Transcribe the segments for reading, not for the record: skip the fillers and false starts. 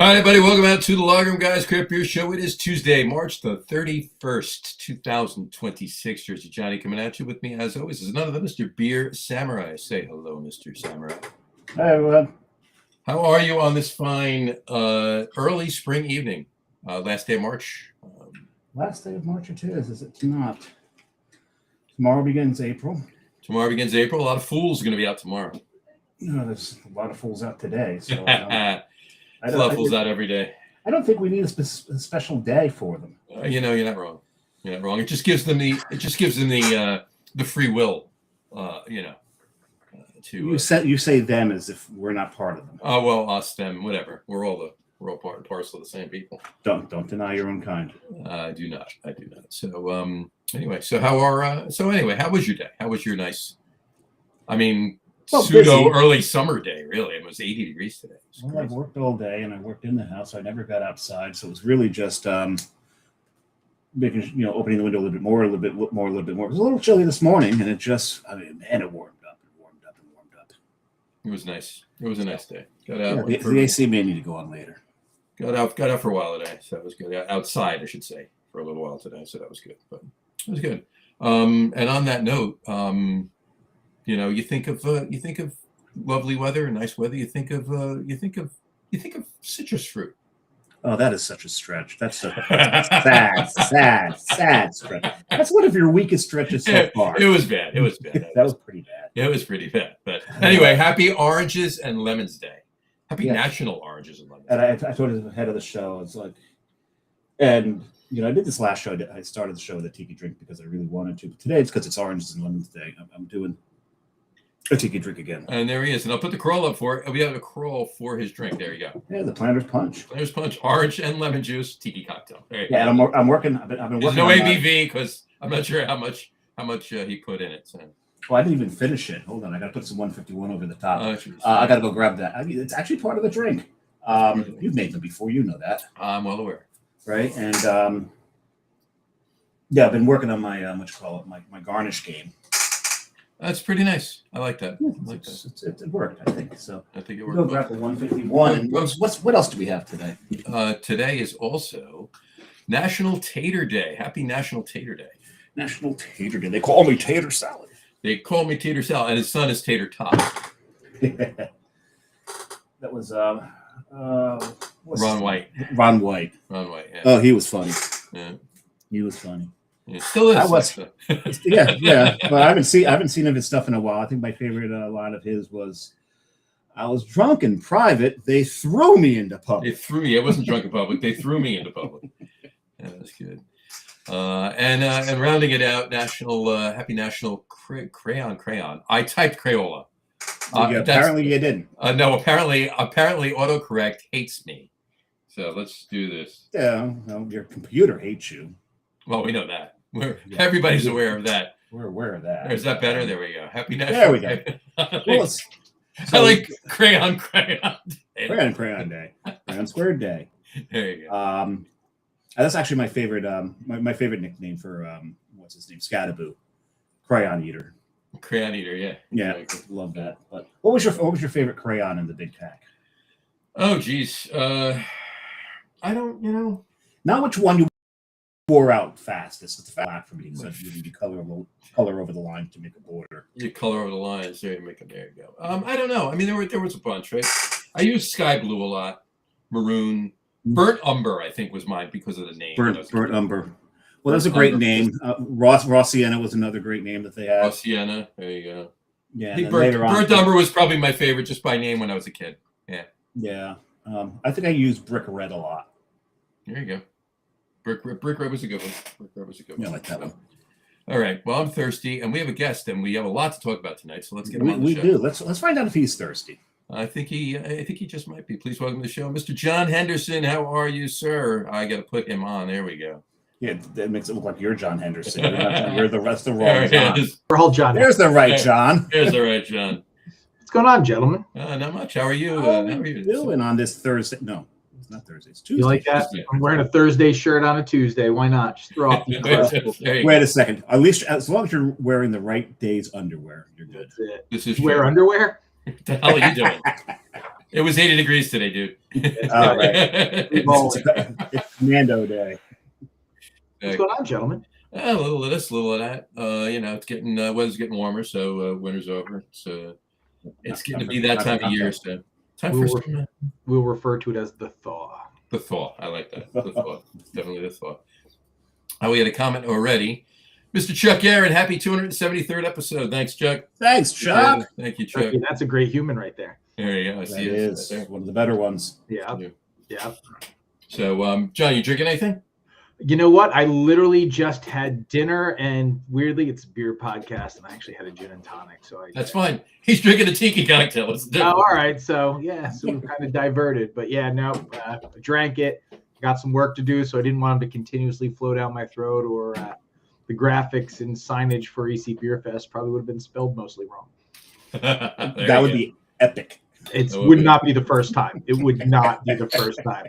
All right, everybody, welcome out to the Logroom Guys Craft Beer Show. It is Tuesday, March the 31st, 2026. Jersey Johnny coming at you. With me, as always, is none other than Mr. Beer Samurai. Say hello, Mr. Samurai. Hi, everyone. How are you on this fine early spring evening? Last day of March. Last day of March it is it not? Tomorrow begins April. Tomorrow begins April. A lot of fools are going to be out tomorrow. There's a lot of fools out today. So There's a lot of fools out every day. I don't think we need a special day for them. You're not wrong. You're not wrong. It just gives them the free will. You say them as if we're not part of them. Oh well, us, them, whatever. We're all part and parcel of the same people. Don't deny your own kind. I do not. So anyway, how was your day? How was your nice? Pseudo busy. Early summer day, really. It was 80 degrees today. Well, I worked all day and I worked in the house. I never got outside, so it was really just making opening the window a little bit more. It was a little chilly this morning, and it just it warmed up. It was nice. It was a nice day. Got out. Yeah, the AC may need to go on later. Got out for a while today, so that was good. Outside, I should say, for a little while today, so that was good. But it was good. And on that note, you think of lovely weather, nice weather. You think of citrus fruit. Oh, that is such a stretch. That's a sad stretch. That's one of your weakest stretches so far. It was bad. That was pretty bad. It was pretty bad. But anyway, happy Oranges and Lemons Day. Happy National Oranges and Lemons Day. And I told you ahead of the show, it's like, and I did this last show. I started the show with a tiki drink because I really wanted to. But today it's because it's Oranges and Lemons Day. I'm doing a tiki drink again. And there he is. And I'll put the crawl up for it. We have a crawl for his drink. There you go. Yeah, the Planter's Punch. Planter's Punch, orange and lemon juice, tiki cocktail. Yeah, and I'm working. I've been working. There's no ABV because I'm not sure how much he put in it. So. Well, I didn't even finish it. Hold on, I got to put some 151 over the top. Oh, I got to go grab that. It's actually part of the drink. You've made them before, you know that. I'm well aware. Right, and I've been working on my my garnish game. That's pretty nice. I like that. It worked, I think. So I think it worked. Go grab the 151. And what else do we have today? Today is also National Tater Day. Happy National Tater Day. National Tater Day. They call me Tater Salad. They call me Tater Salad, and his son is Tater Tot. That was Ron White. Ron White. Yeah. Oh, he was funny. Yeah. He was funny. Yeah, still is. Yeah. But I haven't seen his stuff in a while. I think my favorite line of his was, "I was drunk in private. They threw me into public." They threw me. I wasn't drunk in public. They threw me into public. Yeah, that's good. And rounding it out, Happy National Crayon. I typed Crayola. Apparently you didn't. No, apparently autocorrect hates me. So let's do this. Yeah, well, your computer hates you. Well, we know that. Everybody's aware of that. We're aware of that. Is that better? There we go. Happy National. There we go. I like Crayon. Crayon Day. Crayon Squared Day. There you go. That's actually my favorite. My favorite nickname for what's his name? Scattaboo, Crayon Eater. Crayon Eater, yeah. Yeah, love that. But what was your favorite crayon in the big pack? Oh, geez. I don't. Not which one you wore out fastest. It's the fact for me. So you color over the line to make a border. You color over the lines. There you go. I don't know. There was a bunch, right? I used sky blue a lot, maroon. Burnt Umber, I think, was mine because of the name. Burnt Umber. Well, that's a great name. Raw Sienna was another great name that they had. Raw Sienna, there you go. Yeah. Burnt Umber was probably my favorite just by name when I was a kid. Yeah. Yeah. I think I used Brick Red a lot. There you go. Brick Red was a good one. Yeah, I like that one. All right. Well, I'm thirsty, and we have a guest, and we have a lot to talk about tonight. So let's get him on the show. We do. Let's find out if he's thirsty. I think he just might be. Please welcome to the show, Mr. Jon Henderson. How are you, sir? I got to put him on. There we go. Yeah, that makes it look like you're Jon Henderson. You're the rest of the wrong John. We're all John. There's the right John. There's the right John. What's going on, gentlemen? Not much. How are you? How are you doing on this Thursday? No, it's not Thursday. It's Tuesday. You like that? Tuesday. I'm wearing a Thursday shirt on a Tuesday. Why not? Just throw off the clothes. Wait a second. At least as long as you're wearing the right day's underwear, you're good. That's it. This is Wear underwear? What the hell are you doing? It was 80 degrees today, dude. All right. It's Commando Day. What's going on, gentlemen? A little of this, a little of that. It's getting weather's getting warmer, so winter's over. It's getting to be that time of year. So time for some. We'll refer to it as the thaw. The thaw. I like that. The thaw. Definitely the thaw. We had a comment already. Mr. Chuck Aaron, happy 273rd episode. Thanks, Chuck. Thank you, Chuck. That's a great human right there. There you go. I see it. Is one of the better ones. Yeah. So, John, you drinking anything? You know what? I literally just had dinner, and weirdly, it's a beer podcast, and I actually had a gin and tonic. That's fine. He's drinking a tiki cocktail. Oh, all right. So we kind of diverted, but I drank it. Got some work to do, so I didn't want him to continuously flow down my throat, or the graphics and signage for EC Beer Fest probably would have been spelled mostly wrong. That would be epic. It would not be the first time. It would not be the first time.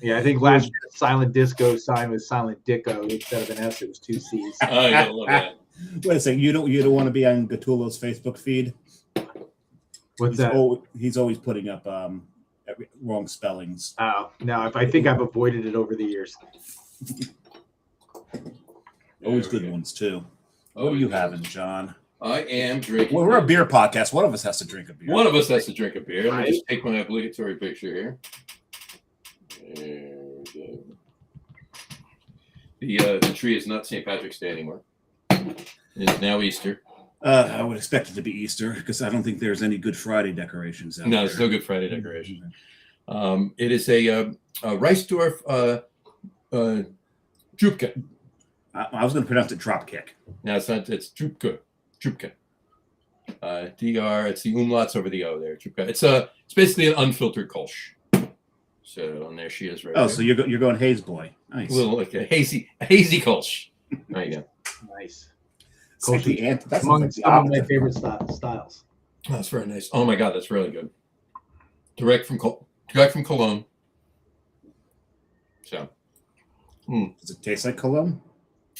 Yeah, I think last year the Silent Disco sign was Silent Dicko. Instead of an S, it was 2 C's. Oh, I love that. Wait a second. You don't want to be on Gattulo's Facebook feed? What's that? He's always putting up wrong spellings. Oh, no. I think I've avoided it over the years. Always good ones, too. What are you having, John? I am drinking. Well, we're a beer podcast. One of us has to drink a beer. One of us has to drink a beer. Let me just take my obligatory picture here. The tree is not St. Patrick's Day anymore. It's now Easter. I would expect it to be Easter because I don't think there's any Good Friday decorations out there. No, there's no Good Friday decorations. It is a Reisdorf Trubka. I was going to pronounce it Dropkick. No, it's not. It's Trubka. Trubka. DR. It's the umlauts over the O there. Trubka. It's basically an unfiltered Kolsch. So and there she is right there. So you're going Haze Boy. Nice. A little like a hazy Kolsch. There you go. Nice. Kolsch. That's among some of my favorite styles. Oh, that's very nice. Oh my God, that's really good. Direct from Cologne. So. Does it taste like Cologne?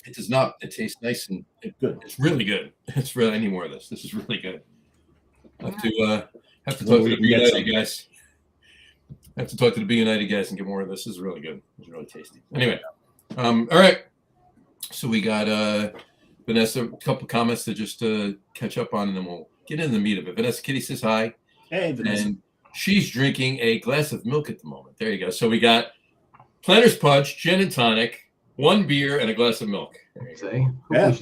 It does not. It tastes nice and good. It's really good. It's really, I need more of this. This is really good. Have to talk to the Be United guys. Have to talk to the Be United guys and get more of this. This is really good. It's really tasty. Anyway, all right. So we got Vanessa, a couple comments to just catch up on, and then we'll get into the meat of it. Vanessa Kitty says hi. Hey, Vanessa. And she's drinking a glass of milk at the moment. There you go. So we got Planter's Punch, gin and tonic, 1 beer, and a glass of milk. Yeah,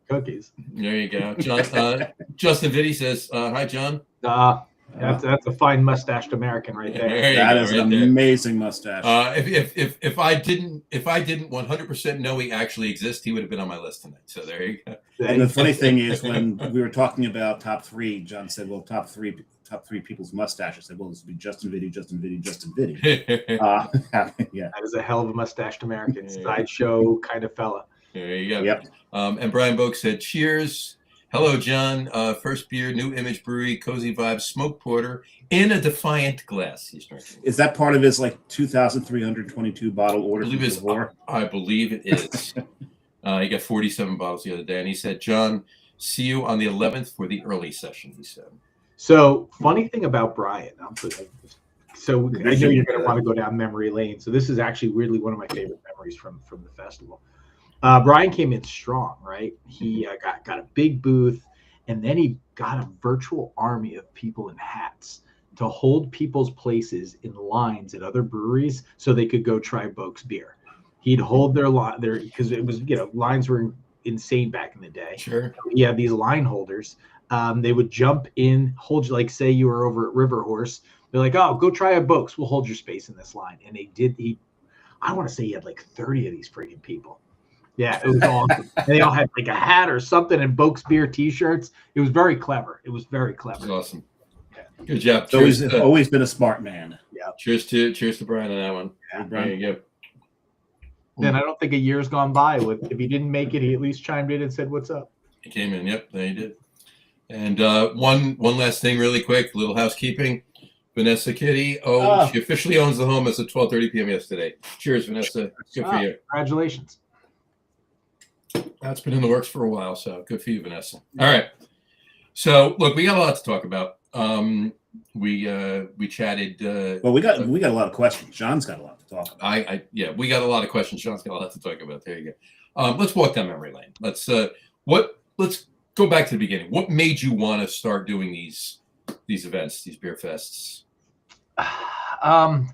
cookies. There you go. Justin Vitti says, hi, John. That's a fine mustached American right there. That is an amazing mustache. If I didn't 100% know he actually exists, he would have been on my list tonight. So there you go. And the funny thing is, when we were talking about top 3, John said, "Well, top three people's mustaches." I said, "Well, this would be Justin Vitti, Justin Vitti, Justin Vitti." Yeah, that is a hell of a mustached American sideshow kind of fella. There you go. Yep. And Brian Boak said, "Cheers." Hello, John. First beer, New Image Brewery, Cozy Vibes, Smoke Porter in a Defiant glass. He's drinking. Is that part of his 2,322 bottle order? I believe it is. He got 47 bottles the other day, and he said, "John, see you on the 11th for the early session." He said. So, funny thing about Brian. So I know you're going to want to go down memory lane. So this is actually weirdly one of my favorite memories from the festival. Brian came in strong, right? He got a big booth, and then he got a virtual army of people in hats to hold people's places in lines at other breweries so they could go try Boak's beer. He'd hold their line there because it was, lines were insane back in the day. Sure. He had these line holders. They would jump in, hold you, say you were over at River Horse. They're like, "Oh, go try a Boak's. We'll hold your space in this line." And they did. I want to say he had 30 of these freaking people. Yeah, it was awesome. And they all had a hat or something and Boak's beer T-shirts. It was very clever. It was very clever. It was awesome. Yeah. Good job. Always been a smart man. Yeah. Cheers to Brian on that one. Yeah. There you go. Then I don't think a year's gone by if he didn't make it, he at least chimed in and said, "What's up?" He came in. Yep, there he did. And one last thing, really quick, little housekeeping. Vanessa Kitty. She officially owns the home as of 12:30 p.m. yesterday. Cheers, Vanessa. Good for you. Congratulations. That's been in the works for a while, so good for you, Vanessa. All right. So, look, we got a lot to talk about. We chatted. Well, we got a lot of questions. John's got a lot to talk about. We got a lot of questions. Sean's got a lot to talk about. There you go. Let's walk down memory lane. Let's go back to the beginning. What made you want to start doing these events, these beer fests? Or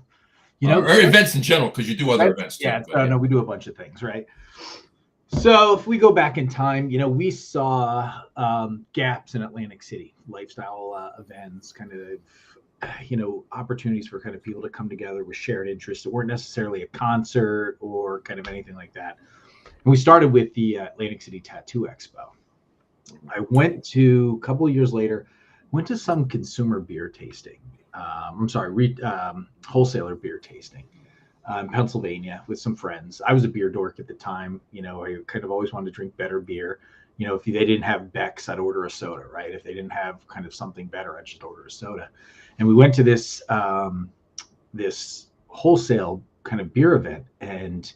events in general, because you do other events too. Yeah, no, we do a bunch of things, right? So if we go back in time, we saw gaps in Atlantic City, lifestyle events, kind of, opportunities for kind of people to come together with shared interests that weren't necessarily a concert or kind of anything like that. And we started with the Atlantic City Tattoo Expo. I went to, a couple of years later, some consumer beer tasting. Wholesaler beer tasting in Pennsylvania with some friends. I was a beer dork at the time. I kind of always wanted to drink better beer. If they didn't have Beck's, I'd order a soda, right? If they didn't have kind of something better, I'd just order a soda. And we went to this this wholesale kind of beer event, and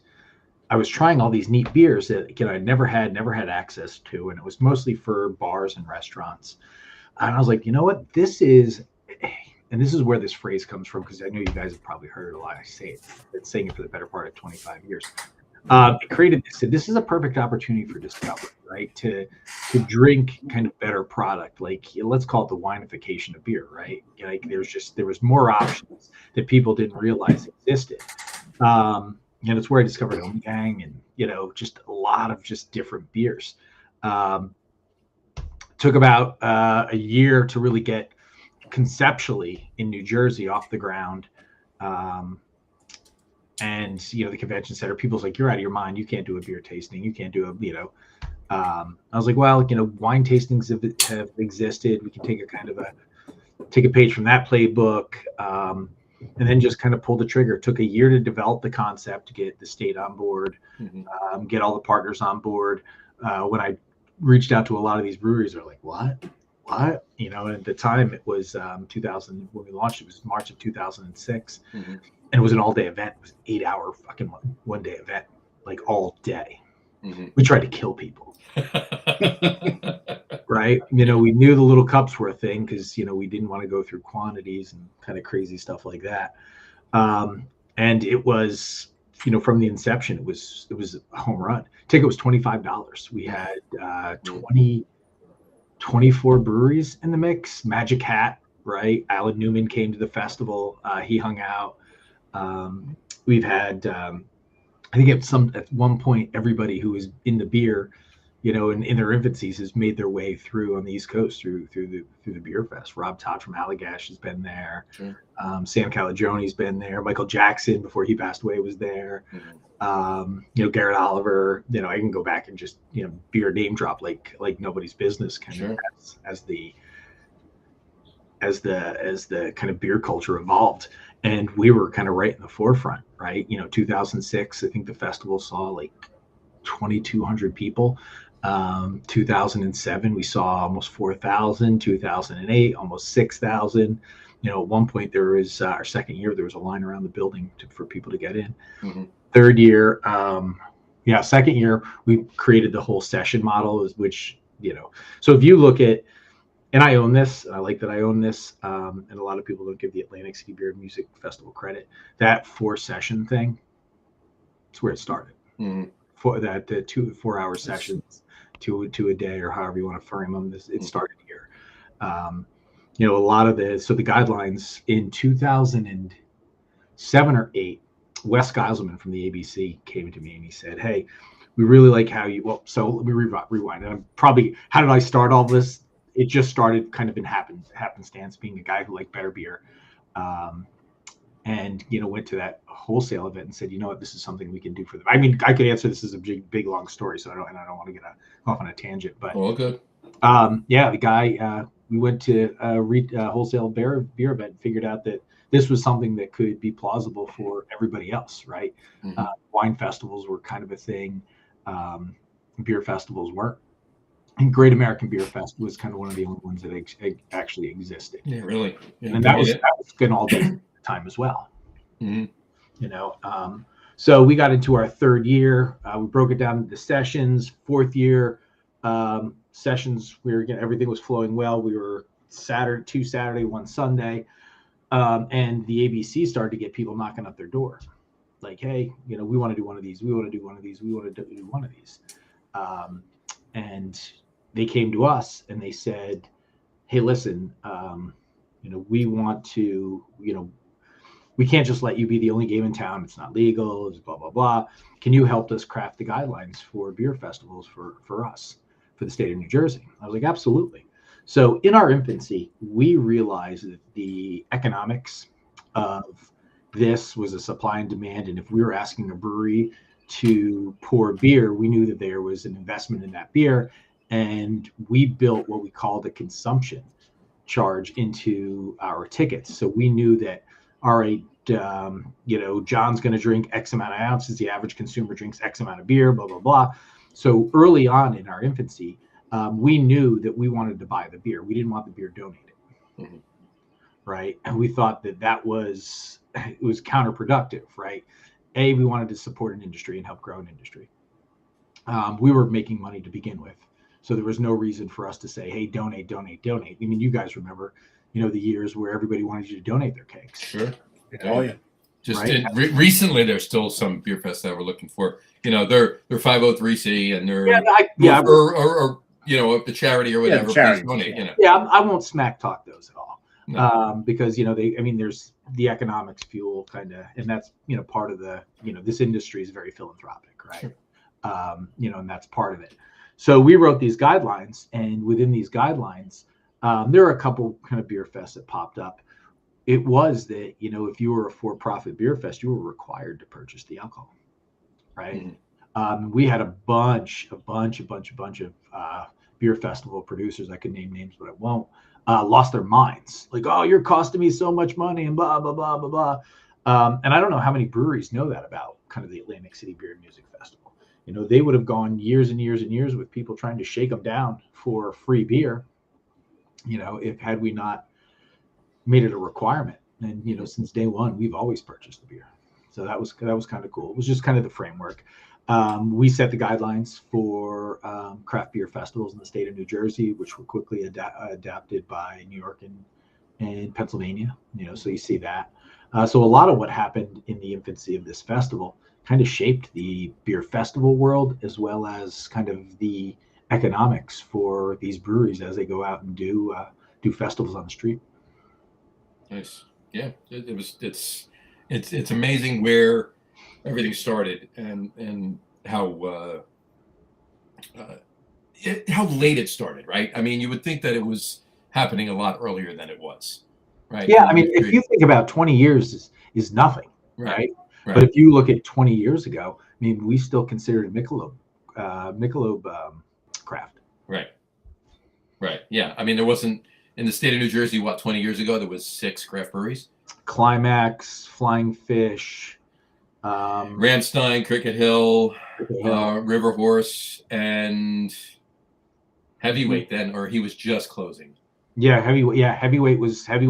I was trying all these neat beers that I'd never had access to, and it was mostly for bars and restaurants. And I was like, you know what, this is where this phrase comes from, because I know you guys have probably heard it a lot. I say it. I've been saying it for the better part of 25 years. It created this. So this is a perfect opportunity for discovery, right? To drink kind of better product, like let's call it the winification of beer, right? There was more options that people didn't realize existed. And it's where I discovered Gang and just a lot of just different beers. Took about a year to really get conceptually in New Jersey off the ground. And the convention center, people's like, you're out of your mind, you can't do a beer tasting, you can't do I was like, well, wine tastings have existed, we can take a page from that playbook, and then just kind of pull the trigger. It took a year to develop the concept, to get the state on board, get all the partners on board. When I reached out to a lot of these breweries, they're like, what? And at the time it was 2000 when we launched. It was March of 2006, and it was an all-day event. It was an 8-hour fucking one-day event, like all day. We tried to kill people. Right? We knew the little cups were a thing, because we didn't want to go through quantities and kind of crazy stuff like that. And it was, from the inception, it was a home run. Ticket was $25. We had 24 breweries in the mix. Magic Hat, right? Alan Newman came to the festival. He hung out. We've had, I think at one point, everybody who was in the beer, in their infancies, has made their way through on the East Coast through the beer fest. Rob Todd from Allagash has been there. Sure. Sam Calagioni's been there. Michael Jackson, before he passed away, was there. Garrett Oliver. I can go back and just beer name drop like nobody's business, kind of as the kind of beer culture evolved. And we were kind of right in the forefront, right? 2006, I think the festival saw like 2,200 people. 2007, we saw almost 4,000. 2008, almost 6,000. At one point, there was our second year, there was a line around the building for people to get in. Third year, second year, we created the whole session model, which, so if you look at, and I own this, I like that I own this, and a lot of people don't give the Atlantic City Beer Music Festival credit. That 4-session thing, it's where it started. For that, the 4-hour sessions, two a day, or however you want to frame them, it started here. A lot of the guidelines in 2007 or 8, Wes Geiselman from the ABC came to me and he said, hey, we really like how you, so let me rewind. And how did I start all this? It just started kind of in happenstance, being a guy who liked better beer. And, went to that wholesale event and said, you know what, this is something we can do for them. I mean, I could answer this as a big, long story, so I don't want to get off on a tangent, but good. The guy, we went to a wholesale beer event and figured out that this was something that could be plausible for everybody else, right? Wine festivals were kind of a thing. Beer festivals weren't. And Great American Beer Fest was kind of one of the only ones that actually existed. Yeah, really. Yeah, and that was been all day time as well. So we got into our third year. We broke it down into sessions. Fourth year sessions, everything was flowing well. We were Saturday, one Sunday, and the ABC started to get people knocking at their door, like, hey, we want to do one of these, we want to do one of these, we want to do one of these, and they came to us and they said, hey, listen, we want to, we can't just let you be the only game in town. It's not legal. It's blah, blah, blah. Can you help us craft the guidelines for beer festivals for us, for the state of New Jersey? I was like, absolutely. So in our infancy, we realized that the economics of this was a supply and demand. And if we were asking a brewery to pour beer, we knew that there was an investment in that beer. And we built what we called a consumption charge into our tickets. So we knew that, all right, John's going to drink X amount of ounces. The average consumer drinks X amount of beer, blah, blah, blah. So early on in our infancy, we knew that we wanted to buy the beer. We didn't want the beer donated, right? And we thought that was counterproductive, right? We wanted to support an industry and help grow an industry. We were making money to begin with. So there was no reason for us to say, hey, donate. I mean, you guys remember, the years where everybody wanted you to donate their cakes. Sure. Oh, yeah. Just right? Recently, there's still some beer fests that we're looking for. They're 503c and they're or the charity or whatever. Charity. Donate, I won't smack talk those at all. No. Because there's the economics fuel kind of, and that's part of the this industry is very philanthropic, right? Sure. And that's part of it. So we wrote these guidelines, and within these guidelines, there are a couple kind of beer fests that popped up. It was that, if you were a for-profit beer fest, you were required to purchase the alcohol, right? Mm-hmm. We had a bunch of beer festival producers, I could name names, but I won't, lost their minds. Like, oh, you're costing me so much money and blah, blah, blah, blah, blah. And I don't know how many breweries know that about kind of the Atlantic City Beer and Music Festival. They would have gone years and years and years with people trying to shake them down for free beer, had we not made it a requirement. And, since day one, we've always purchased the beer. So that was kind of cool. It was just kind of the framework. We set the guidelines for craft beer festivals in the state of New Jersey, which were quickly adapted by New York and Pennsylvania, so you see that. So a lot of what happened in the infancy of this festival kind of shaped the beer festival world, as well as kind of the economics for these breweries as they go out and do festivals on the street. Nice. Yeah, it's amazing where everything started and how late it started, right? I mean, you would think that it was happening a lot earlier than it was, right? Yeah, I mean, if you think about 20 years is nothing, right? But if you look at 20 years ago, I mean, we still considered Michelob craft. Right. Yeah. I mean, there wasn't in the state of New Jersey, 20 years ago, there was 6 craft breweries. Climax, Flying Fish, Ramstein, Cricket Hill, River Horse, and Heavyweight then, or he was just closing. Yeah, Heavyweight was at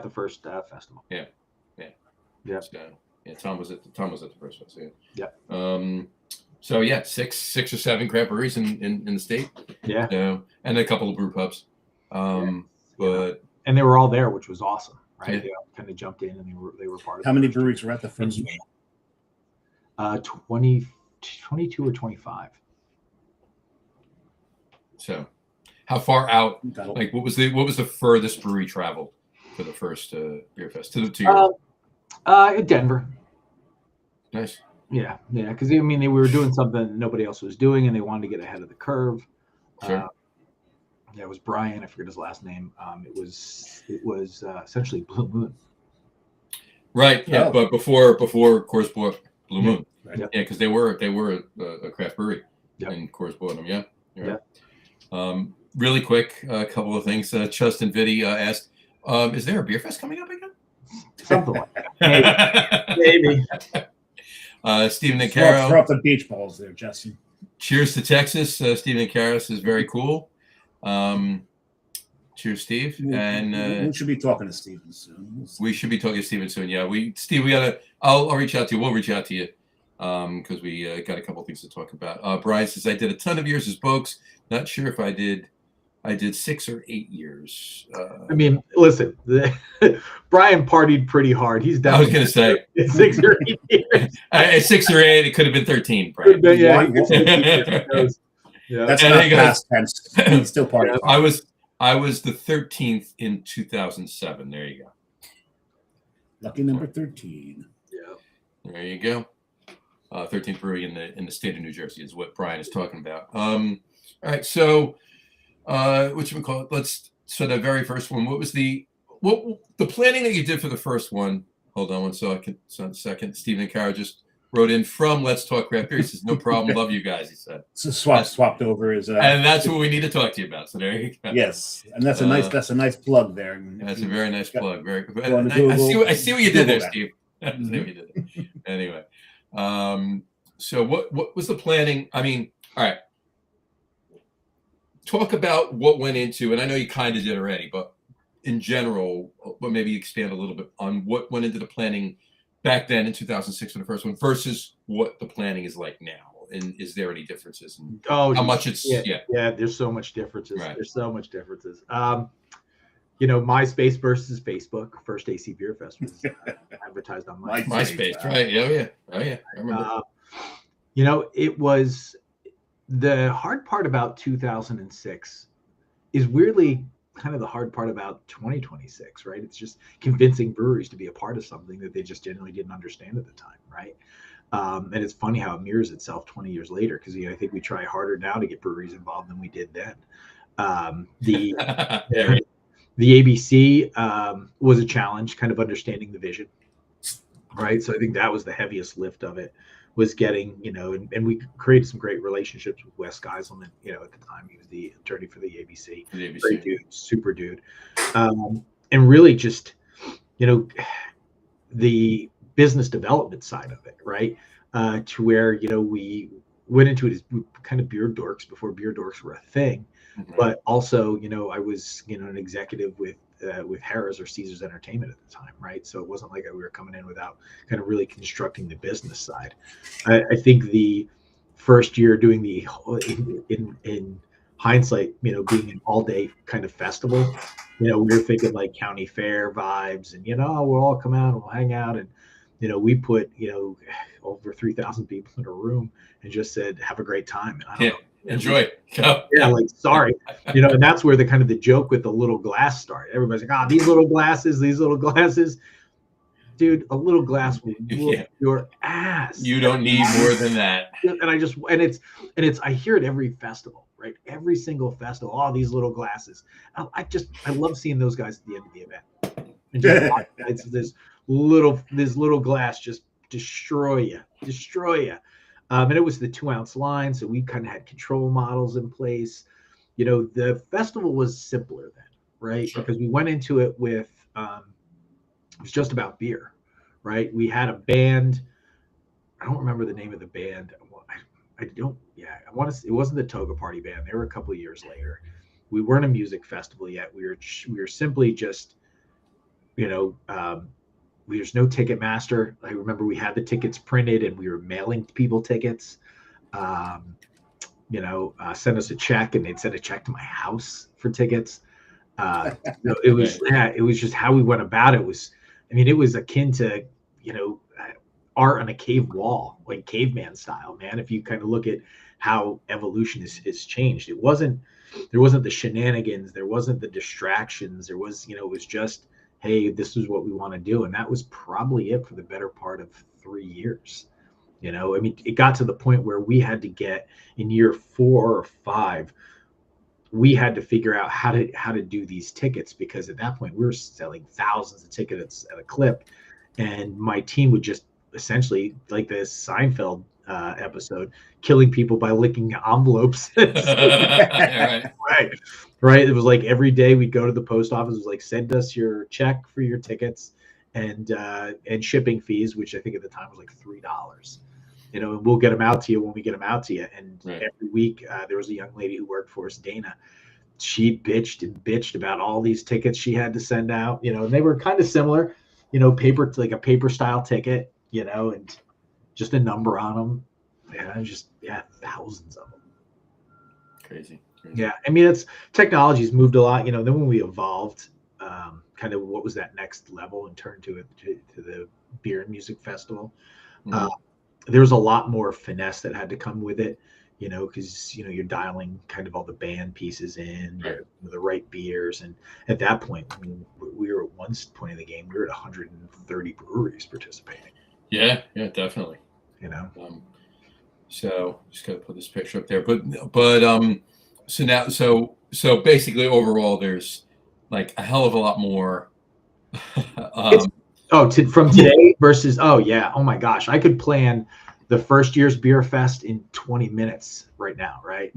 the first festival. Yeah. Tom was at the first festival. Yeah. So yeah, six or seven craft breweries in the state. Yeah. And a couple of brew pubs. But and they were all there, which was awesome, right? Yeah. They all kind of jumped in and they were part of it. How many breweries were at the first one? 22 or 25. So how far out, like what was the furthest brewery traveled for the first beer fest to Denver. Nice. Yeah, because they were doing something nobody else was doing, and they wanted to get ahead of the curve. Sure. It was Brian. I forget his last name. It was essentially Blue Moon. Right. Yeah, but before Coors bought Blue Moon. Right. Yeah, because they were a craft brewery, and Coors bought them. Yeah. Really quick, a couple of things. Justin Vitti asked, "Is there a beer fest coming up again?" Something like that. Maybe. Stephen Nicaro. Throw up the beach balls there, Justin. Cheers to Texas. Stephen Nicaro is very cool. Cheers, Steve. And we should be talking to Steven soon. We should be talking to Steven soon. Yeah, Steve, we gotta. I'll reach out to you. We'll reach out to you because we got a couple things to talk about. Brian says I did a ton of years as Bokes. Not sure if I did I did 6 or 8 years. I mean, listen, Brian partied pretty hard. He's I was definitely going to say 6 or 8 years. at 6 or 8, it could have been 13. Right? Yeah, That's And not hey, guys, past tense. He's still part of I was the 13th in 2007. There you go. Lucky number 13. Yeah. There you go. 13th brewery in the state of New Jersey is what Brian is talking about. All right, so what should we call it? So the very first one. What was the planning that you did for the first one? Hold on one second. Stephen Carroll just wrote in from Let's Talk Craft Beer. He says, "No problem, love you guys." He said. So swapped over his. And that's what we need to talk to you about. So there you go. Yes, and that's a nice plug there. That's a very nice plug. Very. I see what you did there, Steve. I see what you did there. Anyway, so what was the planning? I mean, all right. Talk about what went into, and I know you kind of did already, but in general, but maybe expand a little bit on what went into the planning back then in 2006 for the first one versus what the planning is like now. And is there any differences? And how much it's there's so much differences. Right. There's so much differences. MySpace versus Facebook. First AC Beer Fest was advertised on MySpace, right? Oh yeah. I remember. It was the hard part about 2006 is weirdly kind of the hard part about 2026, right? It's just convincing breweries to be a part of something that they just genuinely didn't understand at the time, right? And it's funny how it mirrors itself 20 years later, because I think we try harder now to get breweries involved than we did then. The ABC was a challenge, kind of understanding the vision, right? So I think that was the heaviest lift of it, was getting, and we created some great relationships with Wes Geiselman. At the time he was the attorney for the ABC. Great dude, super dude, and really just, the business development side of it, right? To where we went into it as kind of beer dorks before beer dorks were a thing, but also I was an executive with Harrah's or Caesars Entertainment at the time, right? So it wasn't like we were coming in without kind of really constructing the business side. I think the first year doing the in hindsight, being an all day kind of festival, we were thinking like county fair vibes, and we'll all come out and we'll hang out, and we put over 3,000 people in a room and just said, have a great time. And I don't know. Enjoy. Yeah, like sorry, and that's where the kind of the joke with the little glass started. Everybody's like, these little glasses, dude. A little glass will whoop your ass. You don't need more than that. And it's I hear it every festival, right? Every single festival. All these little glasses. I love seeing those guys at the end of the event. And just, it's this little glass just destroy you. And it was the 2-ounce line, so we kind of had control models in place. The festival was simpler then, right? Sure. Because we went into it with it was just about beer, right? We had a band. I don't remember the name of the band. I want to say it wasn't the Toga Party Band. They were a couple of years later. We weren't a music festival yet. We were simply just, there's no ticket master. I remember we had the tickets printed and we were mailing people tickets. Send us a check, and they'd send a check to my house for tickets. It was just how we went about it. It was akin to, art on a cave wall, like caveman style, man. If you kind of look at how evolution is changed, there wasn't the shenanigans, there wasn't the distractions, it was just, hey, this is what we want to do. And that was probably it for the better part of 3 years. It got to the point where we had to get in year 4 or 5, we had to figure out how to do these tickets, because at that point we were selling thousands of tickets at a clip. And my team would just essentially, like this Seinfeld episode, killing people by licking envelopes. Right. It was like every day we'd go to the post office. It was like, send us your check for your tickets and shipping fees, which I think at the time was like $3. And we'll get them out to you when we get them out to you. And every week there was a young lady who worked for us, Dana. She bitched about all these tickets she had to send out. And they were kind of similar, paper, like a paper style ticket, and just a number on them. Thousands of them. Crazy. Yeah, I mean, it's technology's moved a lot. Then when we evolved, kind of what was that next level and turned to the beer and music festival, Mhm. there was a lot more finesse that had to come with it. Because you're dialing kind of all the band pieces in, Right. the right beers, and at that point, I mean, we were at one point in the game, we were at 130 breweries participating. Yeah, definitely. So just gotta put this picture up there, but so now, so basically overall, there's like a hell of a lot more. It's, from today versus, yeah, oh my gosh, I could plan the first year's beer fest in 20 minutes right now, right?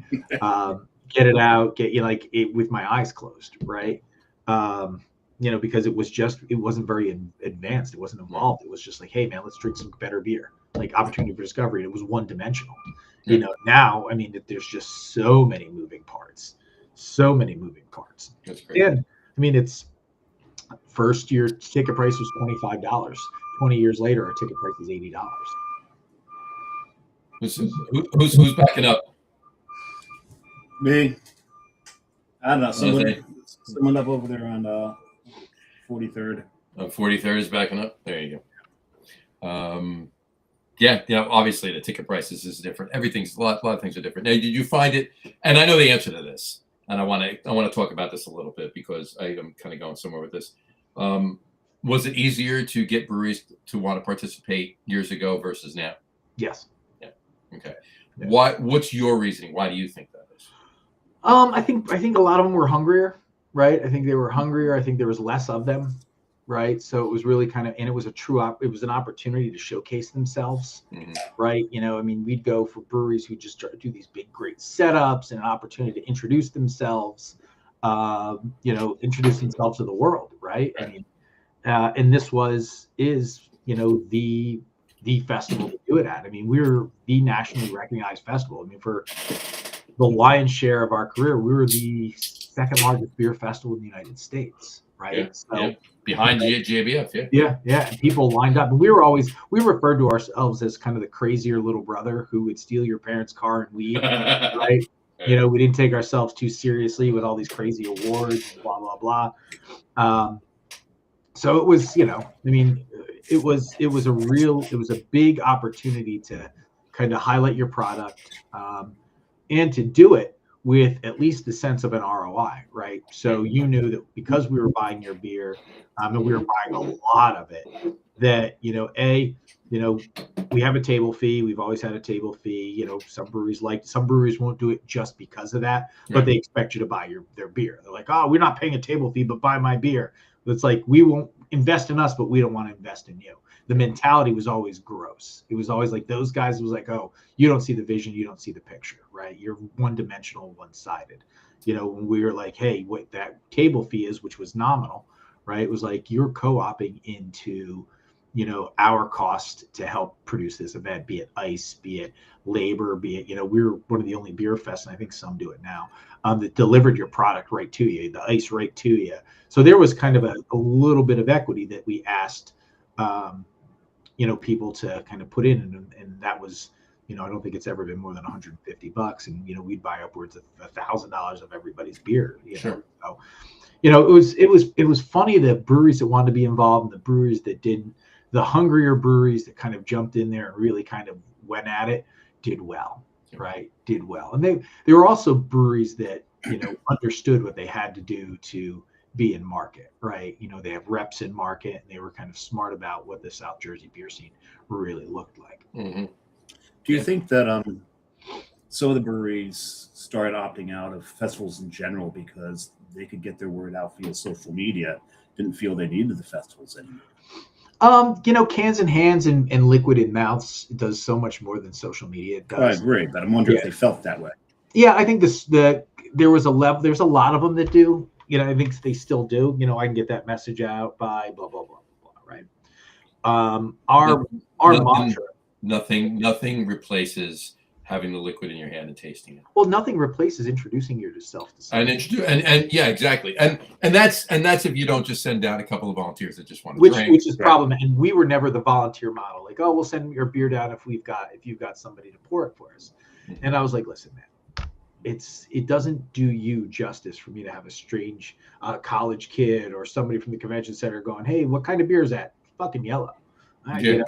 Get it out, get you like it with my eyes closed, right? Because it wasn't very advanced, it wasn't evolved. It was just like, hey man, let's drink some better beer, like opportunity for discovery. It was one dimensional. Now, I mean, there's just so many moving parts. That's great. And I mean, it's first year ticket price was $25. 20 years later, our ticket price is $80. Who's backing up? Me. I don't know. Someone up over there on 43rd. 43rd is backing up. There you go. Yeah. Obviously, the ticket prices is different. Everything's a lot of things are different. Now, did you find it? And I know the answer to this, and I want to talk about this a little bit because I am kind of going somewhere with this. Was it easier to get breweries to want to participate years ago versus now? Yes. Yeah. Okay. Yeah. What's your reasoning? Why do you think that is? I think a lot of them were hungrier, right? I think they were hungrier. I think there was less of them, right? So it was really kind of, and it was it was an opportunity to showcase themselves, right? I mean, we'd go for breweries who just do these big, great setups and an opportunity to introduce themselves, introduce themselves to the world, right? I mean, and this is the festival to do it at. I mean, we're the nationally recognized festival. I mean, for the lion's share of our career, we were the second largest beer festival in the United States, right? Behind GABF, yeah. And people lined up, and we referred to ourselves as kind of the crazier little brother who would steal your parents' car and weed, right? We didn't take ourselves too seriously with all these crazy awards, and blah blah blah. So it was, I mean, it was a big opportunity to kind of highlight your product, and to do it with at least the sense of an ROI, right? So you knew that because we were buying your beer, and we were buying a lot of it, that, we have a table fee. We've always had a table fee. Some breweries won't do it just because of that, but they expect you to buy their beer. They're like, oh, we're not paying a table fee, but buy my beer. It's like, we won't invest in us, but we don't want to invest in you. The mentality was always gross. It was always like those guys was like, oh, you don't see the vision, you don't see the picture, right? You're one-dimensional, one-sided. When we were like, hey, what that table fee is, which was nominal, right? It was like you're co-oping into, our cost to help produce this event, be it ice, be it labor, be it, we were one of the only beer fests, and I think some do it now, that delivered your product right to you, the ice right to you. So there was kind of a little bit of equity that we asked, people to kind of put in, and that was, I don't think it's ever been more than $150, and we'd buy upwards of $1,000 of everybody's beer. Sure. So, it was funny, the breweries that wanted to be involved and the breweries that didn't. The hungrier breweries that kind of jumped in there and really kind of went at it did well, right? Did well, and they were also breweries that understood what they had to do to be in market, right? They have reps in market, and they were kind of smart about what the South Jersey beer scene really looked like. Do you think that some of the breweries started opting out of festivals in general because they could get their word out via social media, didn't feel they needed the festivals anymore? Cans in hands and liquid in mouths does so much more than social media does. I agree, but I'm wondering if they felt that way. Yeah, I think there's a lot of them that do. I think they still do. I can get that message out by blah blah blah blah, right? Our mantra. Nothing replaces having the liquid in your hand and tasting it. Well, nothing replaces introducing yourself to someone. And yeah, exactly. And that's if you don't just send down a couple of volunteers that just want to drink. Which is problematic. And we were never the volunteer model. Like, oh, we'll send your beer down if you've got somebody to pour it for us. And I was like, listen, man, it doesn't do you justice for me to have a strange college kid or somebody from the convention center going, "Hey, what kind of beer is that?" Fucking yellow. You know,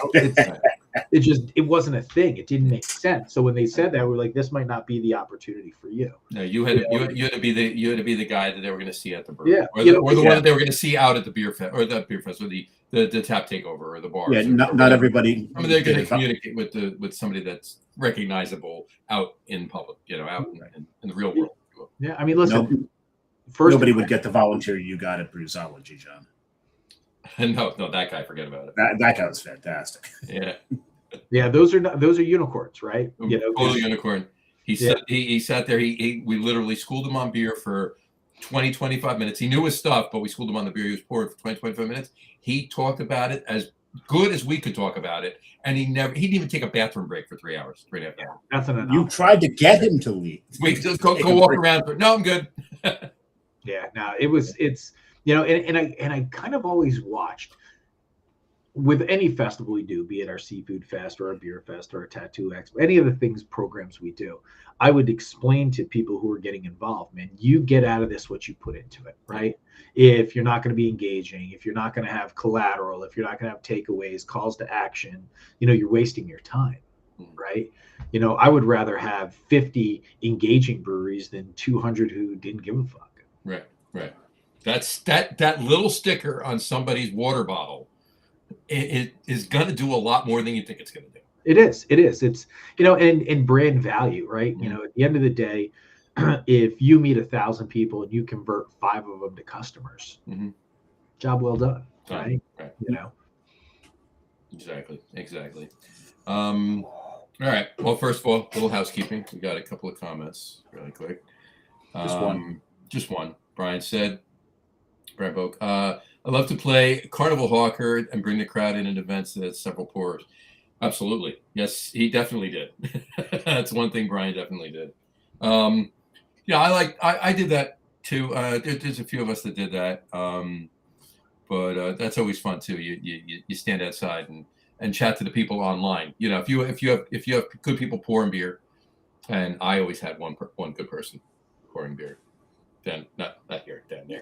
it wasn't a thing. It didn't make sense. So when they said that, we're like, this might not be the opportunity for you. No, you had to be the guy that they were going to see at the brewery, Yeah, or the one that they were going to see out at the beer fest, or the beer fest, or the tap takeover, or the bar. Yeah, not everybody. I mean, they're going to communicate with somebody that's recognizable out in public, out in the real world. Yeah, I mean, listen. Nobody would get the volunteer you got at Brewsology, John. No, that guy, forget about it. That guy was fantastic. Yeah. Yeah, those are unicorns, right? Total unicorn. He sat there. We literally schooled him on beer for 20, 25 minutes. He knew his stuff, but we schooled him on the beer he was pouring for 20, 25 minutes. He talked about it as good as we could talk about it, and he didn't even take a bathroom break for 3 hours, 3.5 hours. That's an You tried to get him to leave. We just go walk around. No, I'm good. Yeah, no, it's and I kind of always watched with any festival we do, be it our seafood fest or our beer fest or our tattoo expo, any of the programs we do, I would explain to people who are getting involved, man, you get out of this what you put into it, right? If you're not going to be engaging, if you're not going to have collateral, if you're not going to have takeaways, calls to action, you're wasting your time, right? I would rather have 50 engaging breweries than 200 who didn't give a fuck. Right. That's that little sticker on somebody's water bottle. It is going to do a lot more than you think it's going to do. It is. It's, and brand value, right? Mm-hmm. At the end of the day, if you meet 1,000 people and you convert 5 of them to customers, job well done, right? Exactly. All right. Well, first of all, a little housekeeping. We got a couple of comments really quick. Just one. Brian Boak, I love to play Carnival Hawker and bring the crowd in at events at several pours. Absolutely. Yes, he definitely did. That's one thing Brian definitely did. I did that too. There's a few of us that did that. But that's always fun too. You stand outside and chat to the people online. If you have good people pouring beer, and I always had one good person pouring beer. Then not here, down there.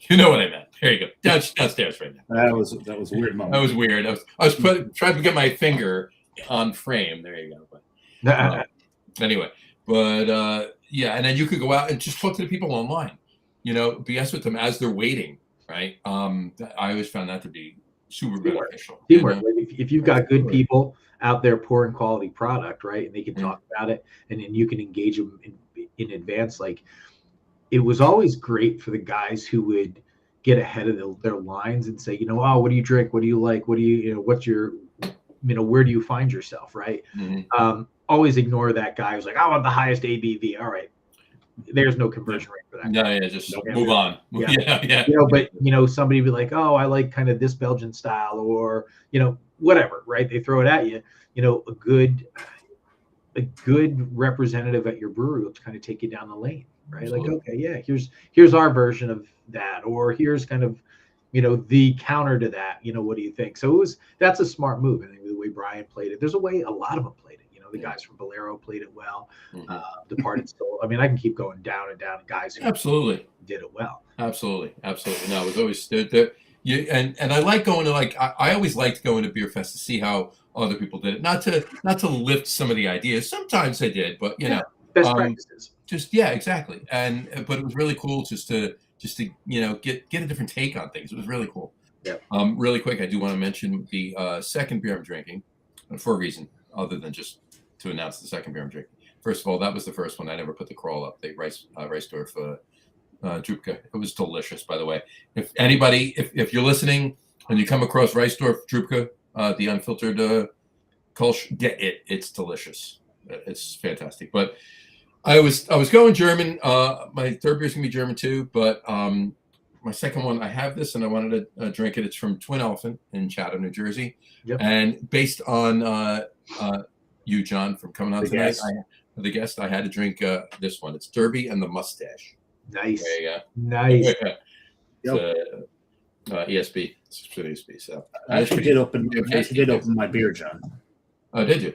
You know what I meant. There you go. Downstairs right now. That was a weird moment. That was weird. I was trying to get my finger on frame. There you go. But anyway, and then you could go out and just talk to the people online. BS with them as they're waiting. Right. I always found that to be super beneficial. Teamwork. If you've got good people out there pouring quality product, right, and they can talk about it, and then you can engage them in advance, like. It was always great for the guys who would get ahead of their lines and say, what do you drink? What do you like? What do what's your, where do you find yourself? Right. Mm-hmm. Always ignore that guy who's like, I want the highest ABV. All right. There's no conversion rate for that. Yeah. Just move on. Yeah. But somebody would be like, oh, I like kind of this Belgian style or, whatever. Right. They throw it at you, a good representative at your brewery will kind of take you down the lane. Right. Absolutely. Like, okay, yeah, here's our version of that, or here's kind of, the counter to that, what do you think? So that's a smart move. I think the way Brian played it, there's a way a lot of them played it. The guys from Bolero played it well. Departed Soul. I mean, I can keep going down and down. Guys who absolutely did it well. Absolutely. No, it was always there. And I like going to I always liked going to beer fest to see how other people did it. Not to lift some of the ideas. Sometimes I did, but best practices. Exactly. But it was really cool just to get a different take on things. It was really cool. Yeah. Really quick, I do want to mention the second beer I'm drinking for a reason other than just to announce the second beer I'm drinking. First of all, that was the first one. I never put the crawl up. The Reisdorf Drupka. It was delicious, by the way. If you're listening and you come across Reisdorf Drupka, the unfiltered Kolsch, get it. It's delicious. It's fantastic. But I was going German. My third beer is gonna be German too. But my second one, I have this and I wanted to drink it. It's from Twin Elephant in Chatham, New Jersey. Yep. And based on you, John, from coming on tonight, the guest, I had to drink this one. It's Derby and the Mustache. Nice. There you go. Nice. ESB. It's ESB. So I actually did open my beer, John. Oh, did you?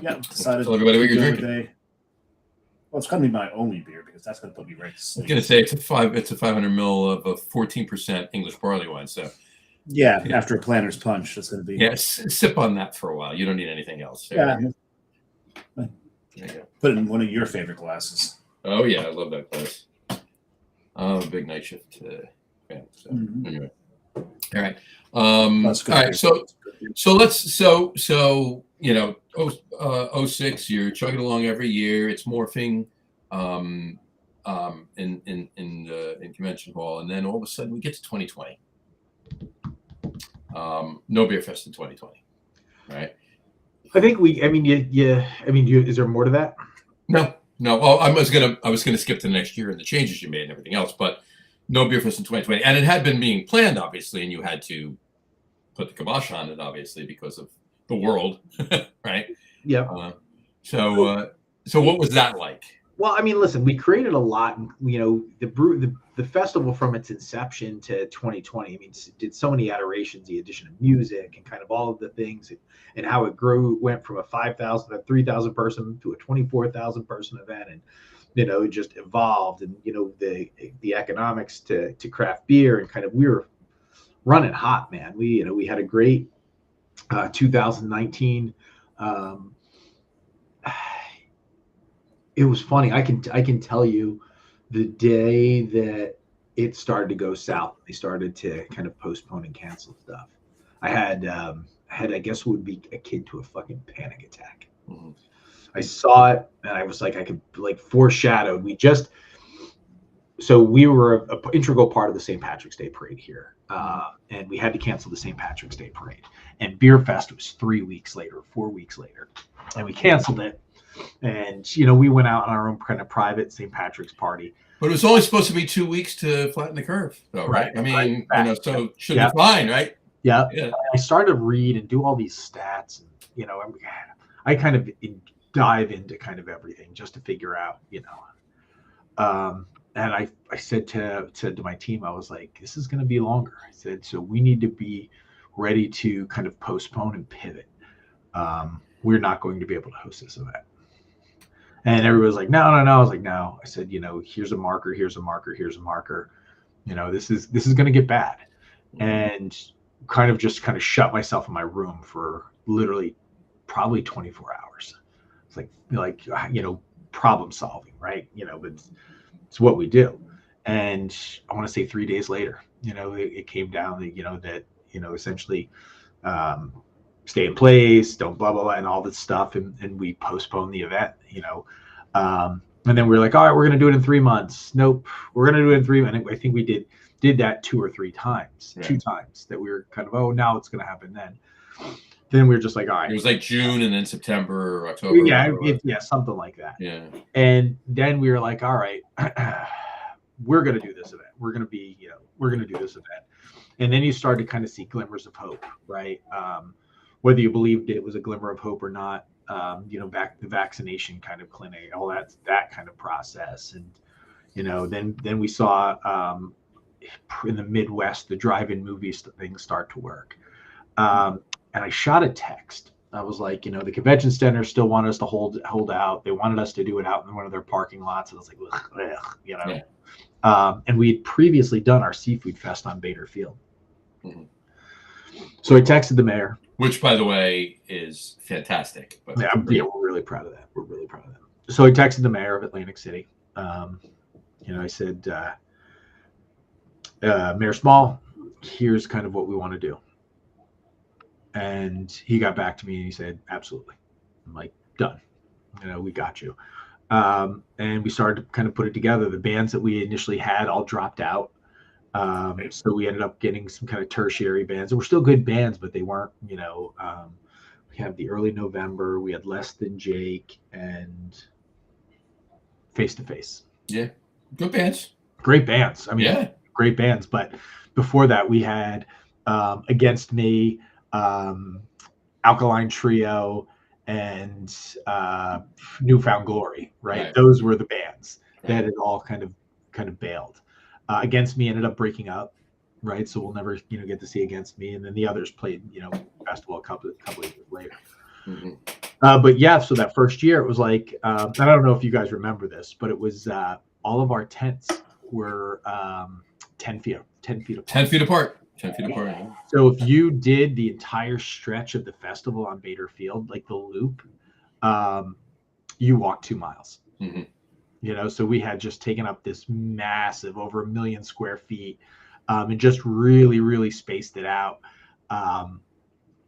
Yeah. Decided tell everybody what you're drinking. Day. Well, it's going to be my only beer because that's going to put me right to I was sleep. gonna say it's a 500 ml of a 14% English barley wine. So Yeah, after a planter's punch, it's going to be. yes, sip on that for a while. You don't need anything else. Yeah. There you go. Put it in one of your favorite glasses. Oh yeah, I love that glass. I'm a big night shift fan. So anyway, all right. That's good All beer. right. So let's you know, 06, you're chugging along every year. It's morphing in convention hall, and then all of a sudden we get to 2020. No beer fest in 2020, right? I think is there more to that? No. Well, I was gonna skip to next year and the changes you made and everything else, but no beer fest in 2020, and it had been being planned, obviously, and you had to put the kibosh on it, obviously, because of the world, right? Yeah. So what was that like? Well, I mean, listen, we created a lot. You know, the festival from its inception to 2020. I mean, did so many iterations, the addition of music and kind of all of the things, and how it grew. Went from a 5,000, a 3,000 person to a 24,000 person event, and you know, it just evolved. And you know, the economics to craft beer, and kind of we were running hot, man. We had a great 2019. It was funny. I can tell you the day that it started to go south, they started to kind of postpone and cancel stuff. I had I guess would be akin to a fucking panic attack. Mm-hmm. I saw it and I was like, I could like foreshadowed. So we were an integral part of the St. Patrick's Day parade here, and we had to cancel the St. Patrick's Day parade. And Beer Fest was 3 weeks later, 4 weeks later, and we canceled it. And you know, we went out on our own kind of private St. Patrick's party. But it was only supposed to be 2 weeks to flatten the curve, though, right? I mean, you know, so it should be fine, right? Yeah. Yeah. I started to read and do all these stats, and you know, I kind of dive into kind of everything just to figure out, you know. And I said to my team, I was like, this is going to be longer. I said, so we need to be ready to kind of postpone and pivot. We're not going to be able to host this event. And everybody was like, no. I was like, no. I said, you know, here's a marker, here's a marker, here's a marker. You know, this is going to get bad. And kind of shut myself in my room for literally probably 24 hours. It's like, you know, problem solving, right? You know, but it's what we do. And I want to say 3 days later, you know, it came down that, you know, essentially stay in place, don't blah, blah, blah, and all this stuff. And we postponed the event, you know. And then we were like, all right, we're going to do it in 3 months. Nope. We're going to do it in 3 months. I think we did that 2 or 3 times, right. 2 times that we were kind of, oh, now it's going to happen then. Then we were just like, all right. It was like June and then September or October. Yeah, something like that. Yeah. And then we were like, all right, we're going to do this event. We're going to do this event. And then you start to kind of see glimmers of hope, right? Whether you believed it was a glimmer of hope or not, you know, back the vaccination kind of clinic, all that kind of process. And, you know, then we saw in the Midwest, the drive-in movies, things start to work. And I shot a text. I was like, you know, the convention center still wanted us to hold out. They wanted us to do it out in one of their parking lots. And I was like, ugh, you know. Yeah. And we had previously done our seafood fest on Bader Field. Mm-hmm. So I texted the mayor. Which, by the way, is fantastic. But yeah, we're really proud of that. So I texted the mayor of Atlantic City. You know, I said, Mayor Small, here's kind of what we want to do. And he got back to me and he said, absolutely. I'm like, done. You know, we got you. And we started to kind of put it together. The bands that we initially had all dropped out. So we ended up getting some kind of tertiary bands. They were still good bands, but they weren't, you know, we had the Early November, we had Less Than Jake, and Face to Face. Yeah. Good bands. Great bands. I mean, yeah. Great bands. But before that, we had Against Me, Alkaline Trio, and Newfound Glory, right? Those were the bands that had all kind of bailed. Against Me ended up breaking up, right? So we'll never, get to see Against Me. And then the others played, festival a couple of years later. Mm-hmm. But yeah, so that first year it was like, I don't know if you guys remember this, but it was all of our tents were 10 feet apart. 10 feet apart. 10 feet apart. Yeah. So if you did the entire stretch of the festival on Bader Field, like the loop, you walked 2 miles. Mm-hmm. You know, so we had just taken up this massive, over 1 million square feet, and just really, really spaced it out.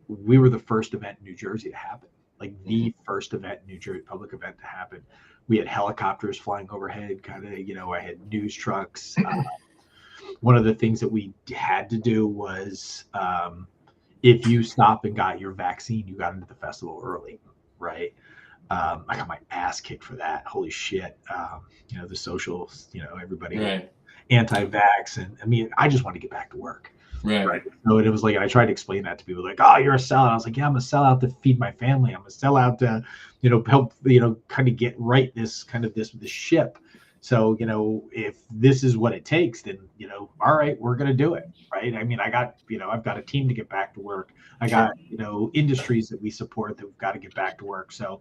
We were the first event in New Jersey to happen, like the first event in New Jersey, public event to happen. We had helicopters flying overhead, kind of, you know, I had news trucks. One of the things that we had to do was if you stop and got your vaccine, you got into the festival early, right? I got my ass kicked for that. Holy shit. You know, the socials, you know, everybody Right. anti-vax. And I mean, I just wanted to get back to work. Right. So it was like, I tried to explain that to people like, oh, you're a sellout. I was like, yeah, I'm a sellout to feed my family. I'm a sellout to, you know, help, you know, kind of get right this ship. So, you know, if this is what it takes, then, you know, all right, we're going to do it. Right. I mean, I got, you know, I've got a team to get back to work. I got, you know, industries that we support that we've got to get back to work. So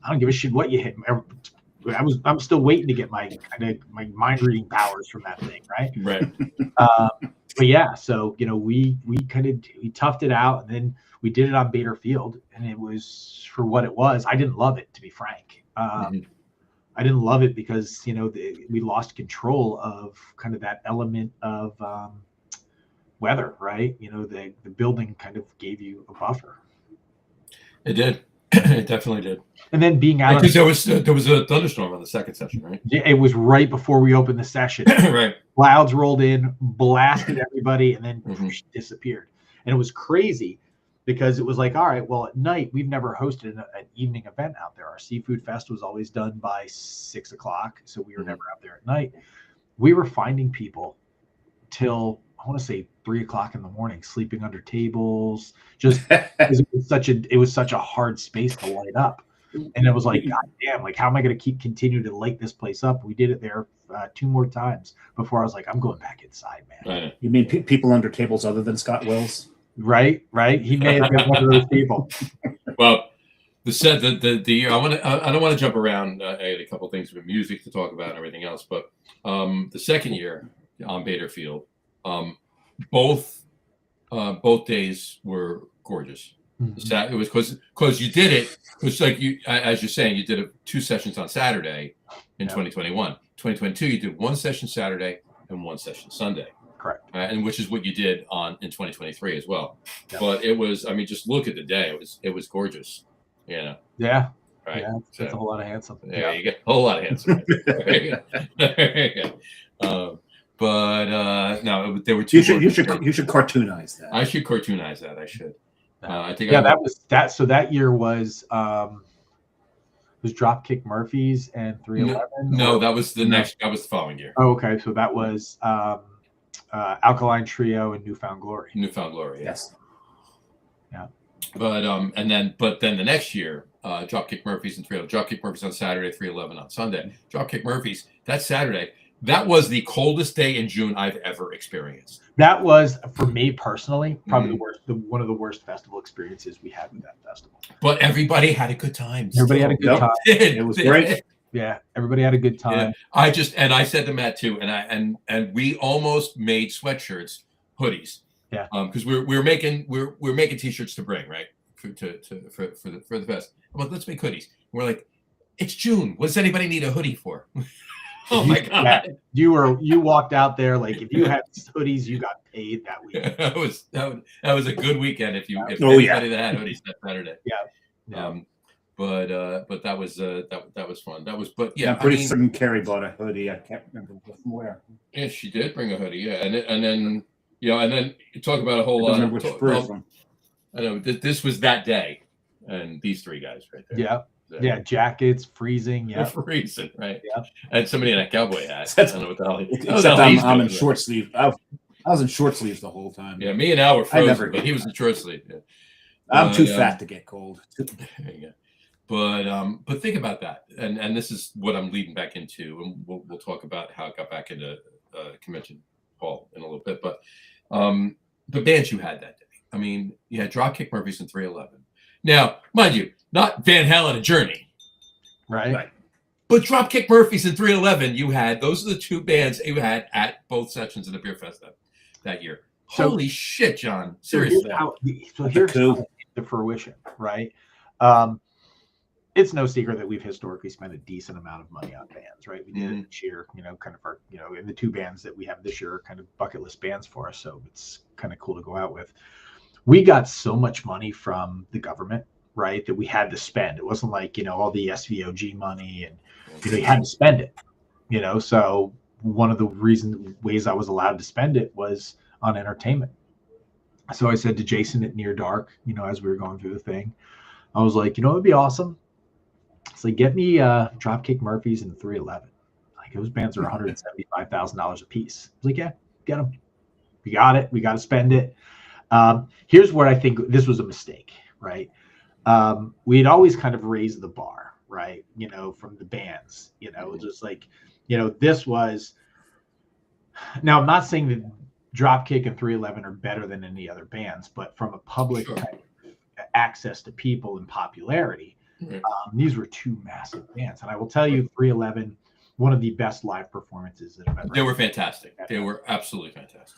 I don't give a shit what you hit. I'm still waiting to get my mind reading powers from that thing. Right. Right. But yeah, so, you know, we toughed it out, and then we did it on Bader Field, and it was for what it was. I didn't love it, to be frank. I didn't love it because, you know, we lost control of kind of that element of weather, right? You know, the building kind of gave you a buffer. It did. It definitely did. And then being out, because there was a thunderstorm on the second session, right? Yeah, it was right before we opened the session. Right. Clouds rolled in, blasted everybody, and then disappeared. And it was crazy because it was like, all right, well, at night, we've never hosted an evening event out there. Our seafood fest was always done by 6 o'clock, so we were never out there at night. We were finding people till, I want to say, 3 o'clock in the morning, sleeping under tables, just it was such a hard space to light up. And it was like, God damn, like, how am I going to continue to light this place up? We did it there 2 more times before I was like, I'm going back inside, man. Right. You mean people under tables other than Scott Wells? Right. He may have been one of those people. Well, I don't want to jump around. I had a couple things with music to talk about and everything else, but the second year on Bader Field, both days were gorgeous. It was because you did it. It was like as you're saying, you did 2 sessions on Saturday in 2021. 2022, you did 1 session Saturday and 1 session Sunday. Correct. And which is what you did in 2023 as well. Yep. But it was, I mean, just look at the day. It was gorgeous. You know. Yeah. Right. Yeah. That's a whole lot of handsome. Yeah. You get a whole lot of handsome. But no, there were 2. You should cartoonize that. I should cartoonize that. I should. I think. Yeah, that was that. So that year was Dropkick Murphys and 311. No, that was the next. That was the following year. Oh, okay. So that was Alkaline Trio and Newfound Glory. Newfound Glory. Yes. Yeah. But then the next year, Dropkick Murphys and 311. Dropkick Murphys on Saturday, 311 on Sunday. Dropkick Murphys that Saturday. That was the coldest day in June I've ever experienced. That was, for me personally, probably the worst, one of the worst festival experiences we had with that festival. But everybody had a good time. Everybody had a good time. It was great. Yeah, everybody had a good time. Yeah. I said to Matt too, and we almost made sweatshirts, hoodies. Yeah. Because we're making t-shirts to bring, right, for the fest. I'm like, let's make hoodies. We're like, it's June. What does anybody need a hoodie for? Oh my God! You walked out there like, if you had hoodies, you got paid that week. that was a good weekend if anybody that had hoodies that Saturday. Yeah. But that was fun. I'm pretty certain Carrie bought a hoodie. I can't remember from where. Yeah, she did bring a hoodie. Yeah, and then you talk about a whole lot. I know this was that day, and these 3 guys right there. Yeah. Yeah, jackets, freezing. Yeah, freezing, right? Yeah, and somebody in a cowboy hat. I don't know what the hell. Except I'm in short sleeve. I was in short sleeves the whole time. Yeah, me and Al were frozen, but he was in short sleeve. Yeah. I'm too fat to get cold. Yeah. But think about that, and this is what I'm leading back into, and we'll talk about how it got back into convention hall in a little bit. But the bands you had that day. I mean, you had Dropkick Murphys and 311. Now, mind you, Not Van Halen and Journey. Right. But Dropkick Murphys and 311, you had. Those are the two bands you had at both sessions of the Beer Fest that year. So- Holy shit, John. So Seriously. here's how it came to fruition, right? It's no secret that we've historically spent a decent amount of money on bands, right? We did it this year, kind of our, and the two bands that we have this year are kind of bucket list bands for us. So it's kind of cool to go out with. We got so much money from the government, right, that we had to spend. It wasn't like, all the SVOG money and, you had to spend it, So one of the ways I was allowed to spend it was on entertainment. So I said to Jason at Near Dark, as we were going through the thing, I was like, it'd be awesome. It's like, get me Dropkick Murphys and 311. Like, those bands are $175,000 a piece. I was like, yeah, get them. We got it. We got to spend it. Here's where I think this was a mistake, right? We had always kind of raised the bar, right? From the bands, just like, this was. Now, I'm not saying that Dropkick and 311 are better than any other bands, but from a public access to people and popularity, these were two massive bands. And I will tell you, 311, one of the best live performances that I've ever. They were fantastic. They were absolutely fantastic.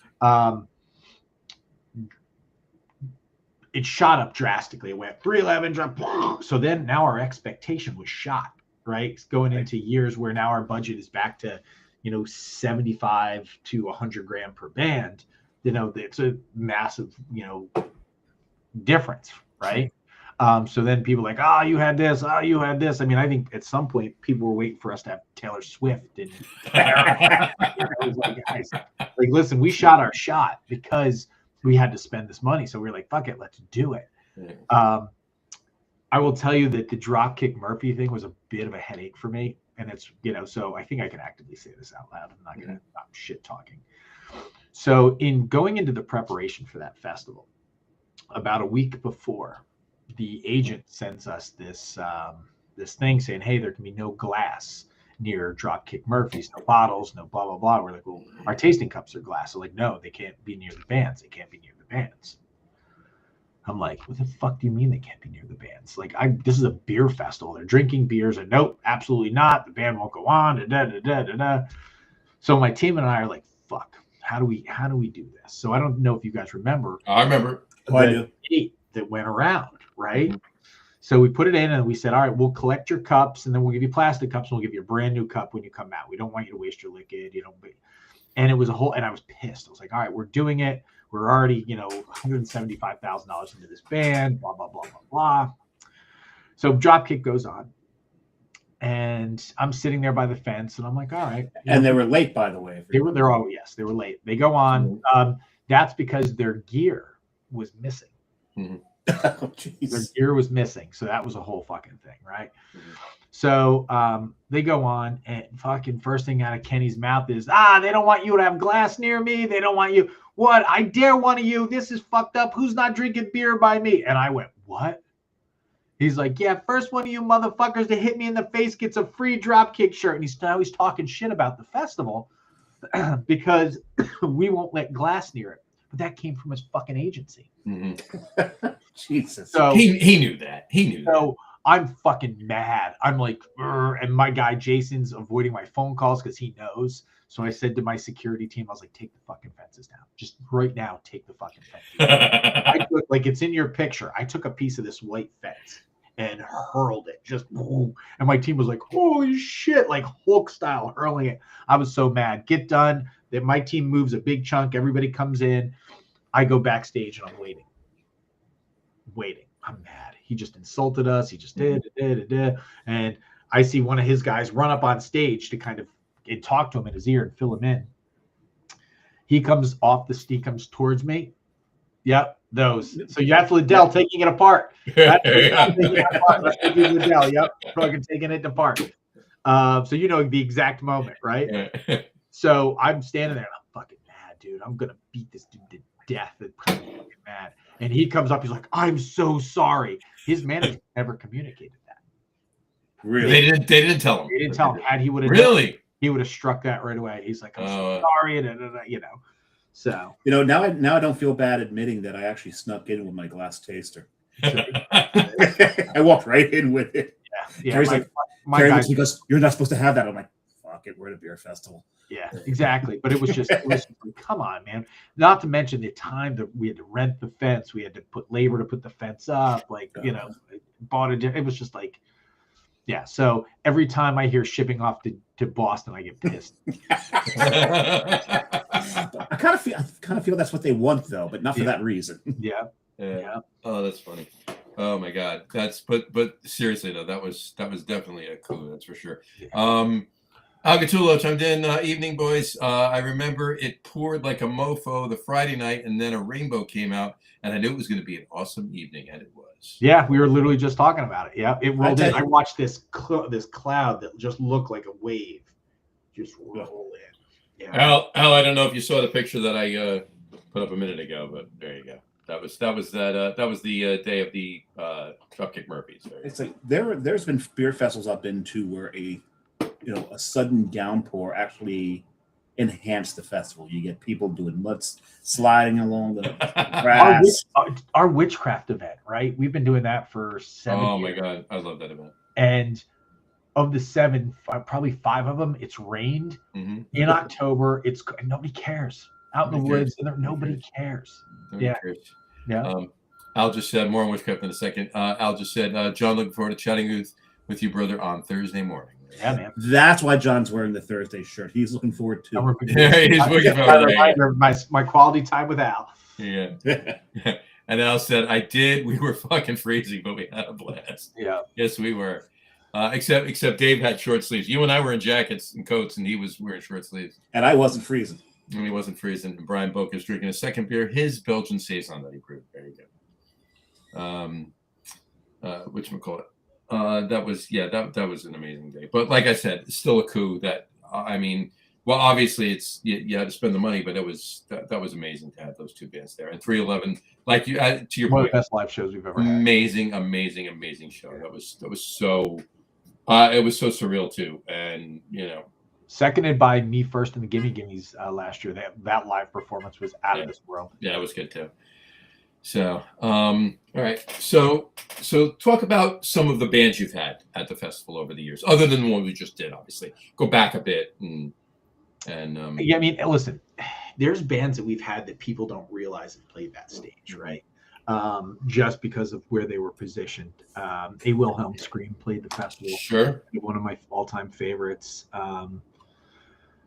It shot up drastically. It went 311, dropped. So then now our expectation was shot, right? Going into years where now our budget is back to, 75 to 100 grand per band. It's a massive, difference, right? So then people are like, you had this, you had this. I mean, I think at some point people were waiting for us to have Taylor Swift and it was like, guys, like, listen, we shot our shot because we had to spend this money. So we were like, fuck it, let's do it. I will tell you that the Dropkick Murphy thing was a bit of a headache for me. And it's, so I think I can actively say this out loud. I'm not going to stop shit talking. So in going into the preparation for that festival, about a week before, the agent sends us this thing saying, hey, there can be no glass near Dropkick Murphys, no bottles, no blah, blah, blah. We're like, well, our tasting cups are glass. So like, no, they can't be near the bands. They can't be near the bands. I'm like, what the fuck do you mean they can't be near the bands? Like, this is a beer festival. They're drinking beers. And nope, absolutely not. The band won't go on. Da, da, da, da, da. So my team and I are like, fuck, how do we do this? So I don't know if you guys remember. I remember. The date that went around, right? So we put it in and we said, all right, we'll collect your cups and then we'll give you plastic cups and we'll give you a brand new cup when you come out. We don't want you to waste your liquid, And it was and I was pissed. I was like, all right, we're doing it. We're already, $175,000 into this band, blah, blah, blah, blah, blah. So Dropkick goes on. And I'm sitting there by the fence and I'm like, all right. And they were late, by the way. They were late. They go on. That's because their gear was missing. Oh, their gear was missing. So that was a whole fucking thing, right? So they go on and fucking first thing out of Kenny's mouth is, they don't want you to have glass near me. They don't want you. What? I dare one of you. This is fucked up. Who's not drinking beer by me? And I went, what? He's like, yeah, first one of you motherfuckers to hit me in the face gets a free Dropkick shirt. And he's talking shit about the festival because we won't let glass near it. But that came from his fucking agency. Jesus. So he knew that. He knew that. I'm fucking mad. I'm like, and my guy Jason's avoiding my phone calls because he knows. So I said to my security team, I was like, take the fucking fences down. Just right now, take the fucking fences down. I took, like, it's in your picture. I took a piece of this white fence and hurled it. Just boom. And my team was like, holy shit, like Hulk style hurling it. I was so mad. Get done. Then my team moves a big chunk. Everybody comes in. I go backstage and I'm waiting. I'm mad. He just insulted us. He just did. And I see one of his guys run up on stage to kind of talk to him in his ear and fill him in. He comes towards me. Yep, those. So you have Liddell taking it apart. That's taking it apart. Let's take Liddell. Yep, fucking taking it apart. So you know the exact moment, right? So I'm standing there and I'm fucking mad, dude. I'm gonna beat this dude to death. I'm fucking mad. And he comes up. He's like, "I'm so sorry." His manager never communicated that. Really? They didn't tell him. They didn't tell him. Had he would have really, he would have struck that right away. He's like, "I'm so sorry," So now I don't feel bad admitting that I actually snuck in with my glass taster. I walked right in with it. Yeah. Terry's Terry guys, goes, "You're not supposed to have that." I'm like, "Fuck it, we're at a beer festival." yeah, exactly. But it was just like, come on, man. Not to mention the time that we had to rent the fence, we had to put labor to put the fence up. Like, bought it. It was just like, yeah. So every time I hear shipping off to Boston, I get pissed. I kind of feel that's what they want though, but not for that reason. Yeah. Oh, that's funny. Oh my God, but seriously though, that was definitely a coup. That's for sure. Yeah. Algatulo chimed in, evening boys. I remember it poured like a mofo the Friday night, and then a rainbow came out, and I knew it was going to be an awesome evening, and it was. Yeah, we were literally just talking about it. Yeah, it rolled in. I watched this cloud that just looked like a wave, just roll in. Yeah. Al, I don't know if you saw the picture that I put up a minute ago, but there you go. That was the day of the Dropkick Murphys. It's like there's been beer festivals I've been to where a sudden downpour actually enhanced the festival. You get people doing mud sliding along the grass. Our witchcraft event, right? We've been doing that for 7 years. Oh my God, I love that event. And of the 7, probably 5 of them, it's rained in October. Nobody cares out in the woods, and nobody cares. Nobody cares. Yeah. Al just said more on witchcraft in a second. Al just said, John, looking forward to chatting with you, brother, on Thursday morning. Yeah, man. That's why John's wearing the Thursday shirt. He's looking forward to. He's looking forward to my quality time with Al. Yeah. And Al said, we were fucking freezing, but we had a blast. Yeah. Yes, we were. Except Dave had short sleeves. You and I were in jackets and coats, and he was wearing short sleeves. And I wasn't freezing. And he wasn't freezing. And Brian Boak is drinking a second beer, his Belgian Saison that he brewed. There you go. Whatchamacallit? That was an amazing day. But like I said, it's still a coup that, obviously you had to spend the money, but that was amazing to have those two bands there. And 311, like you to your one point, of the best live shows we've ever had. Amazing show. That was so it was so surreal too. And seconded by Me First and the Gimme Gimmes last year. That live performance was out of this world. Yeah, it was good too. So, all right. So talk about some of the bands you've had at the festival over the years, other than the one we just did. Obviously, go back a bit and yeah. I mean, listen, there's bands that we've had that people don't realize have played that stage, right? Just because of where they were positioned. A Wilhelm Scream played the festival. Sure. One of my all-time favorites.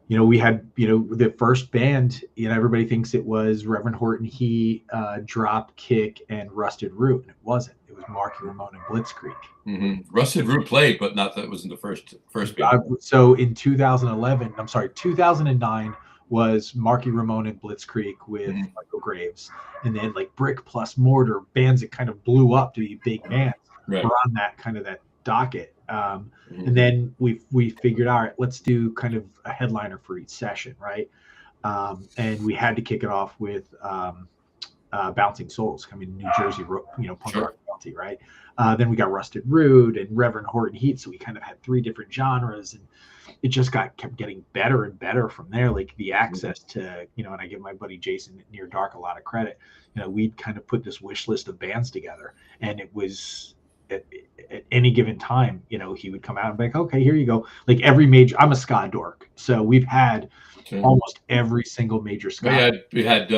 We had, the first band, everybody thinks it was Reverend Horton He, Drop Kick, and Rusted Root. And it wasn't. It was Marky Ramone and Blitzkrieg. Mm-hmm. Rusted Root played, but that wasn't the first band. So in 2009 was Marky Ramone and Blitzkrieg with Michael Graves. And then like Brick plus Mortar, bands that kind of blew up to be big bands, were on that docket. And then we figured, all right, let's do kind of a headliner for each session, right? And we had to kick it off with Bouncing Souls coming to New Jersey, punk rock royalty, right? Then we got Rusted Root and Reverend Horton Heat, so we kind of had 3 different genres, and it just kept getting better and better from there. Like the access to, and I give my buddy Jason at Near Dark a lot of credit. We'd kind of put this wish list of bands together, and it was at any given time, he would come out and be like, okay, here you go. Like every major, I'm a ska dork, so we've had almost every single major ska. We had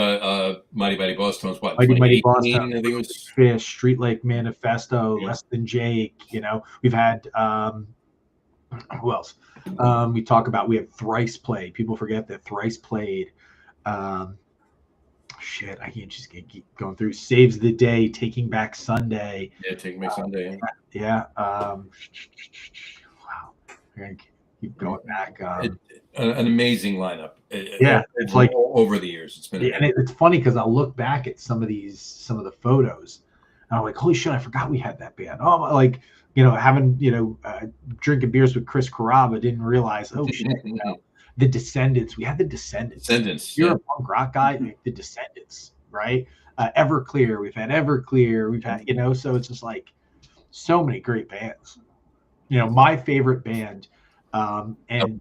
Mighty Mighty Boss Tones, what? Mighty Mighty Boss Tones, I think it was Fish, Street Lake Manifesto, Less Than Jake. We've had who else? We had Thrice played. People forget that Thrice played. Shit, I can't just keep going through. Saves the Day, Taking Back Sunday. Yeah, Taking Back Sunday. Yeah. Wow. We're gonna keep going back. An amazing lineup. It's like over the years. It's been. And it's funny because I'll look back at some of the photos, and I'm like, holy shit, I forgot we had that band. Oh, like having drinking beers with Chris Carrabba, didn't realize. Oh shit. The Descendants. We had the Descendants. You're a punk rock guy. The Descendants, right? Everclear. We've had Everclear. We've had, so it's just like so many great bands. My favorite band. And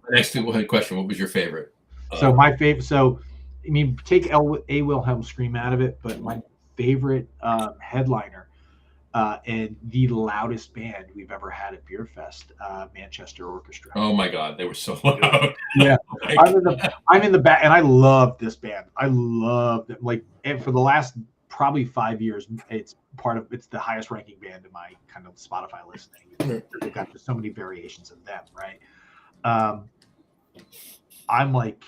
next question, what was your favorite? So my favorite. So, take A Wilhelm Scream out of it, but my favorite headliner and the loudest band we've ever had at Beer Fest, Manchester Orchestra. Oh my God, they were so loud. Yeah, Oh I'm in the back, and I love this band. I love them. Like, and for the last probably 5 years, it's the highest ranking band in my kind of Spotify listening. They've got so many variations of them, right? I'm like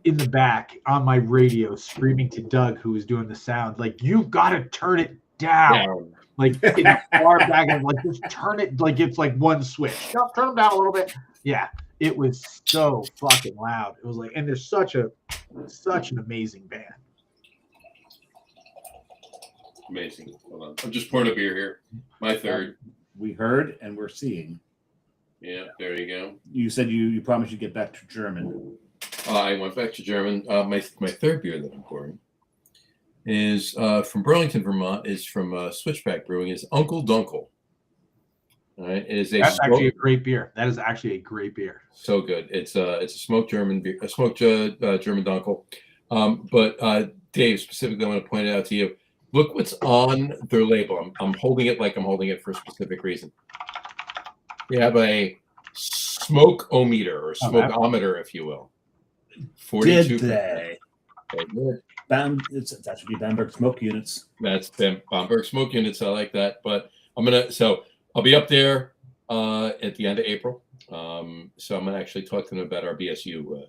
in the back on my radio screaming to Doug, who was doing the sound, like, you've got to turn it down. Like, in the far back, I'm like, just turn it, like it's like one switch. No, turn them down a little bit. Yeah, it was so fucking loud. It was like, and they're such an amazing band. Amazing. Hold on. I'm just pouring a beer here. My third. We heard and we're seeing. Yeah, there you go. You said you promised you'd get back to German. I went back to German. My third beer that I'm pouring is from Burlington, Vermont. Is from Switchback Brewing. Is Uncle Dunkel. All right, That's actually a great beer. That is actually a great beer. So good. It's a smoked German beer, a smoked German Dunkel. But Dave, specifically, I want to point it out to you. Look what's on their label. I'm holding it like I'm holding it for a specific reason. We have a smoke-o-meter or smoke-ometer, if you will. 42%. Did they? That should be Bamberg smoke units. That's Bamberg smoke units. I like that. But I'll be up there at the end of April. So I'm gonna actually talk to them about our BSU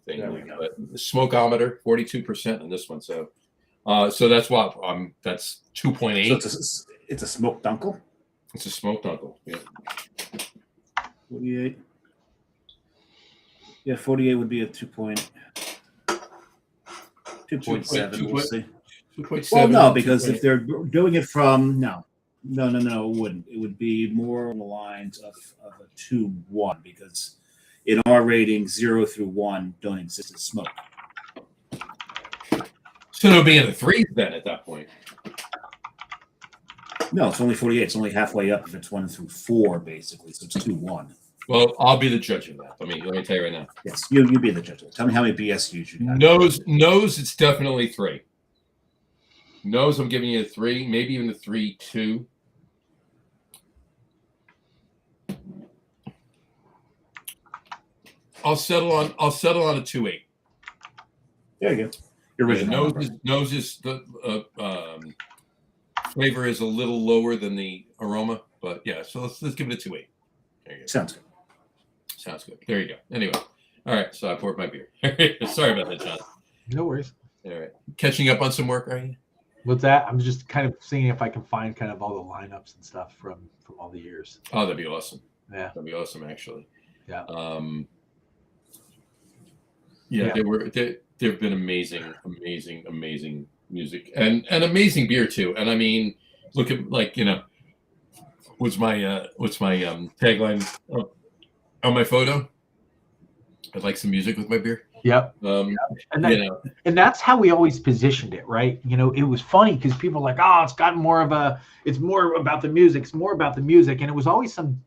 thing. There we go. But the smoke-ometer, 42% on this one. So that's what that's 2.8. So it's a smoked dunkel. It's a smoked Dunkel. Yeah. 48. Yeah, 48 would be a 2.7. We'll see. 2.7. Well, no, because if they're doing it from no, it wouldn't. It would be more on the lines of a 2-1 because in our rating, 0 through 1 don't exist as smoke. So it'll be in the threes then at that point. No, it's only 48. It's only halfway up if it's 1 through 4, basically. So it's 2-1. Well, I'll be the judge of that. Let me tell you right now. Yes, you be the judge. Tell me how many BSUs you got. Nose, it's definitely 3. Nose, I'm giving you a 3, maybe even a 3.2. I'll settle on a 2.8. There you go. Your original Nose is the flavor is a little lower than the aroma, but yeah. So let's give it a 2.8. There you go. Sounds good. Sounds good. There you go. Anyway, all right. So I poured my beer. Sorry about that, John. No worries. All right. Catching up on some work, are you? What's that? I'm just kind of seeing if I can find kind of all the lineups and stuff from all the years. Oh, that'd be awesome. Yeah. That'd be awesome, actually. Yeah. They've been amazing music and amazing beer too. And I mean, look at what's my tagline on my photo? I'd like some music with my beer. Yep. And that's how we always positioned it, right? It was funny because people were like, oh, it's more about the music. It's more about the music. And it was always some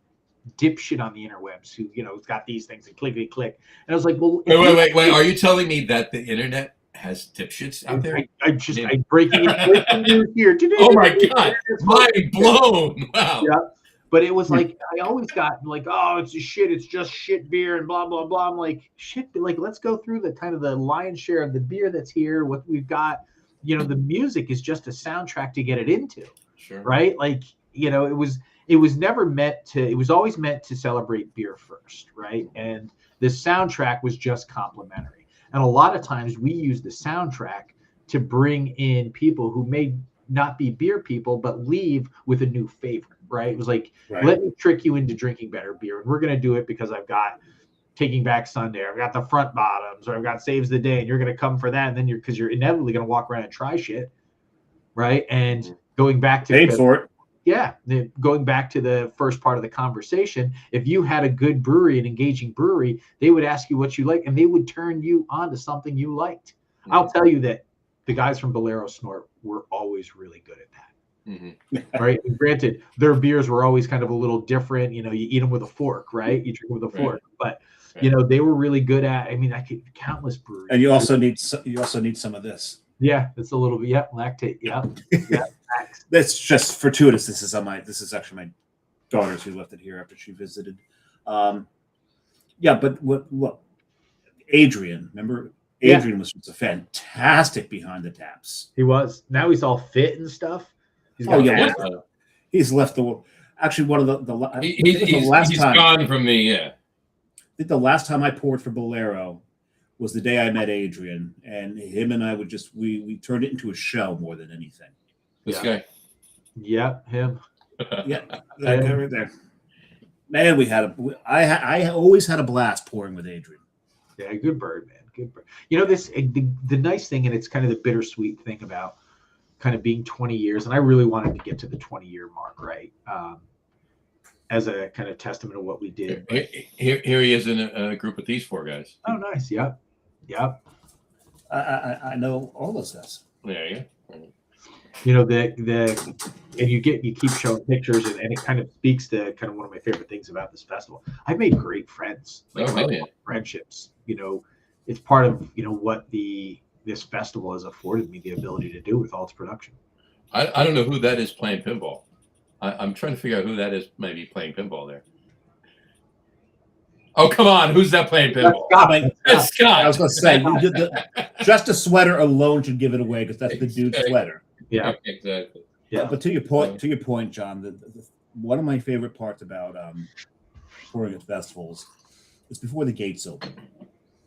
dipshit on the interwebs who, it's got these things and clickety click. And I was like, well, wait. Are you telling me that the internet has dipshits out there? I'm breaking news here. Oh my God. Mind blown. Wow. Yeah. But it was like, I always got like, oh, it's just shit beer and blah, blah, blah. I'm like, shit, like, let's go through the kind of the lion's share of the beer that's here, what we've got. The music is just a soundtrack to get it into. Sure. Right? Like, it was always meant to celebrate beer first, right? And the soundtrack was just complimentary. And a lot of times we use the soundtrack to bring in people who may not be beer people, but leave with a new favorite. Right? It was like, Let me trick you into drinking better beer. And we're going to do it because I've got Taking Back Sunday, I've got the Front Bottoms, or I've got Saves the Day, and you're going to come for that. And then because you're inevitably going to walk around and try shit. Right. And going back to paid for it. Yeah. Going back to the first part of the conversation, if you had a good brewery, an engaging brewery, they would ask you what you like and they would turn you on to something you liked. Mm-hmm. I'll tell you that the guys from Bolero Snort were always really good at that. Mm-hmm. Right. And granted, their beers were always kind of a little different. You eat them with a fork, right? You drink them with a fork, but they were really good at. I mean, I could countless breweries. And you also need some of this. Yeah, it's a little bit. Yeah, lactate. Yeah, yeah. Facts. That's just fortuitous. This is actually my daughters who left it here after she visited. Um, yeah, but what Adrian, remember Yeah, Adrian was just a fantastic behind the taps. he was. Now he's all fit and stuff. He's Oh got yeah, Yeah, he's left the actually one of I he, think it was the last he's time. gone from the I think the last time I poured for Bolero was the day I met Adrian, and him and I would just we turned it into a show more than anything. this Yeah. guy. Yeah, him. Yeah, that guy right there. Man, I always had a blast pouring with Adrian. Yeah, good bird, man. Good bird. You know, the nice thing, and it's kind of the bittersweet thing about kind of being 20 years, and I really wanted to get to the 20-year mark, right? As a kind of testament of what we did. Here he is in a group with these four guys. Oh, nice. Yep. Yep. I know all those guys. There you go. You know, and you keep showing pictures, and it kind of speaks to kind of one of my favorite things about this festival. I've made great friends, Oh, hell yeah. friendships. You know, it's part of, you know, what this festival has afforded me the ability to do with all its production. I don't know who that is playing pinball. I'm trying to figure out who that is maybe playing pinball there. Oh, come on. Who's that playing pinball? That's Scott. I was going to say, just a sweater alone should give it away because that's the dude's sweater. Yeah, exactly. Yeah. But to your point, John, one of my favorite parts about touring at festivals is before the gates open,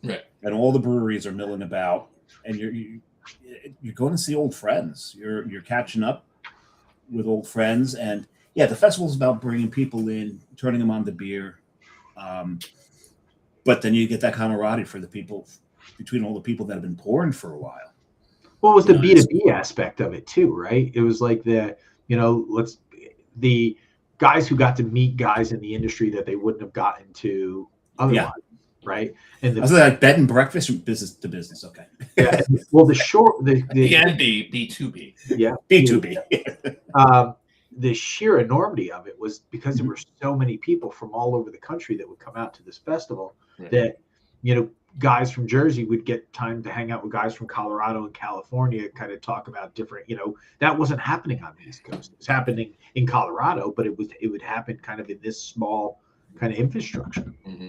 Right. and all the breweries are milling about, and you're going to see old friends. You're catching up with old friends, and yeah, the festival is about bringing people in, turning them on to beer. But then you get that camaraderie for the people between all the people that have been pouring for a while. Well, it was the B2B aspect of it too, right? It was like the guys who got to meet guys in the industry that they wouldn't have gotten to otherwise, right? And I was like bed and breakfast from business to business. Okay. Yeah. Well, the B2B. Yeah. B2B. The sheer enormity of it was because there were so many people from all over the country that would come out to this festival that, you know, guys from Jersey would get time to hang out with guys from Colorado and California, kind of talk about different, you know, that wasn't happening on the East Coast. It was happening in Colorado, but it would happen kind of in this small kind of infrastructure. Mm-hmm.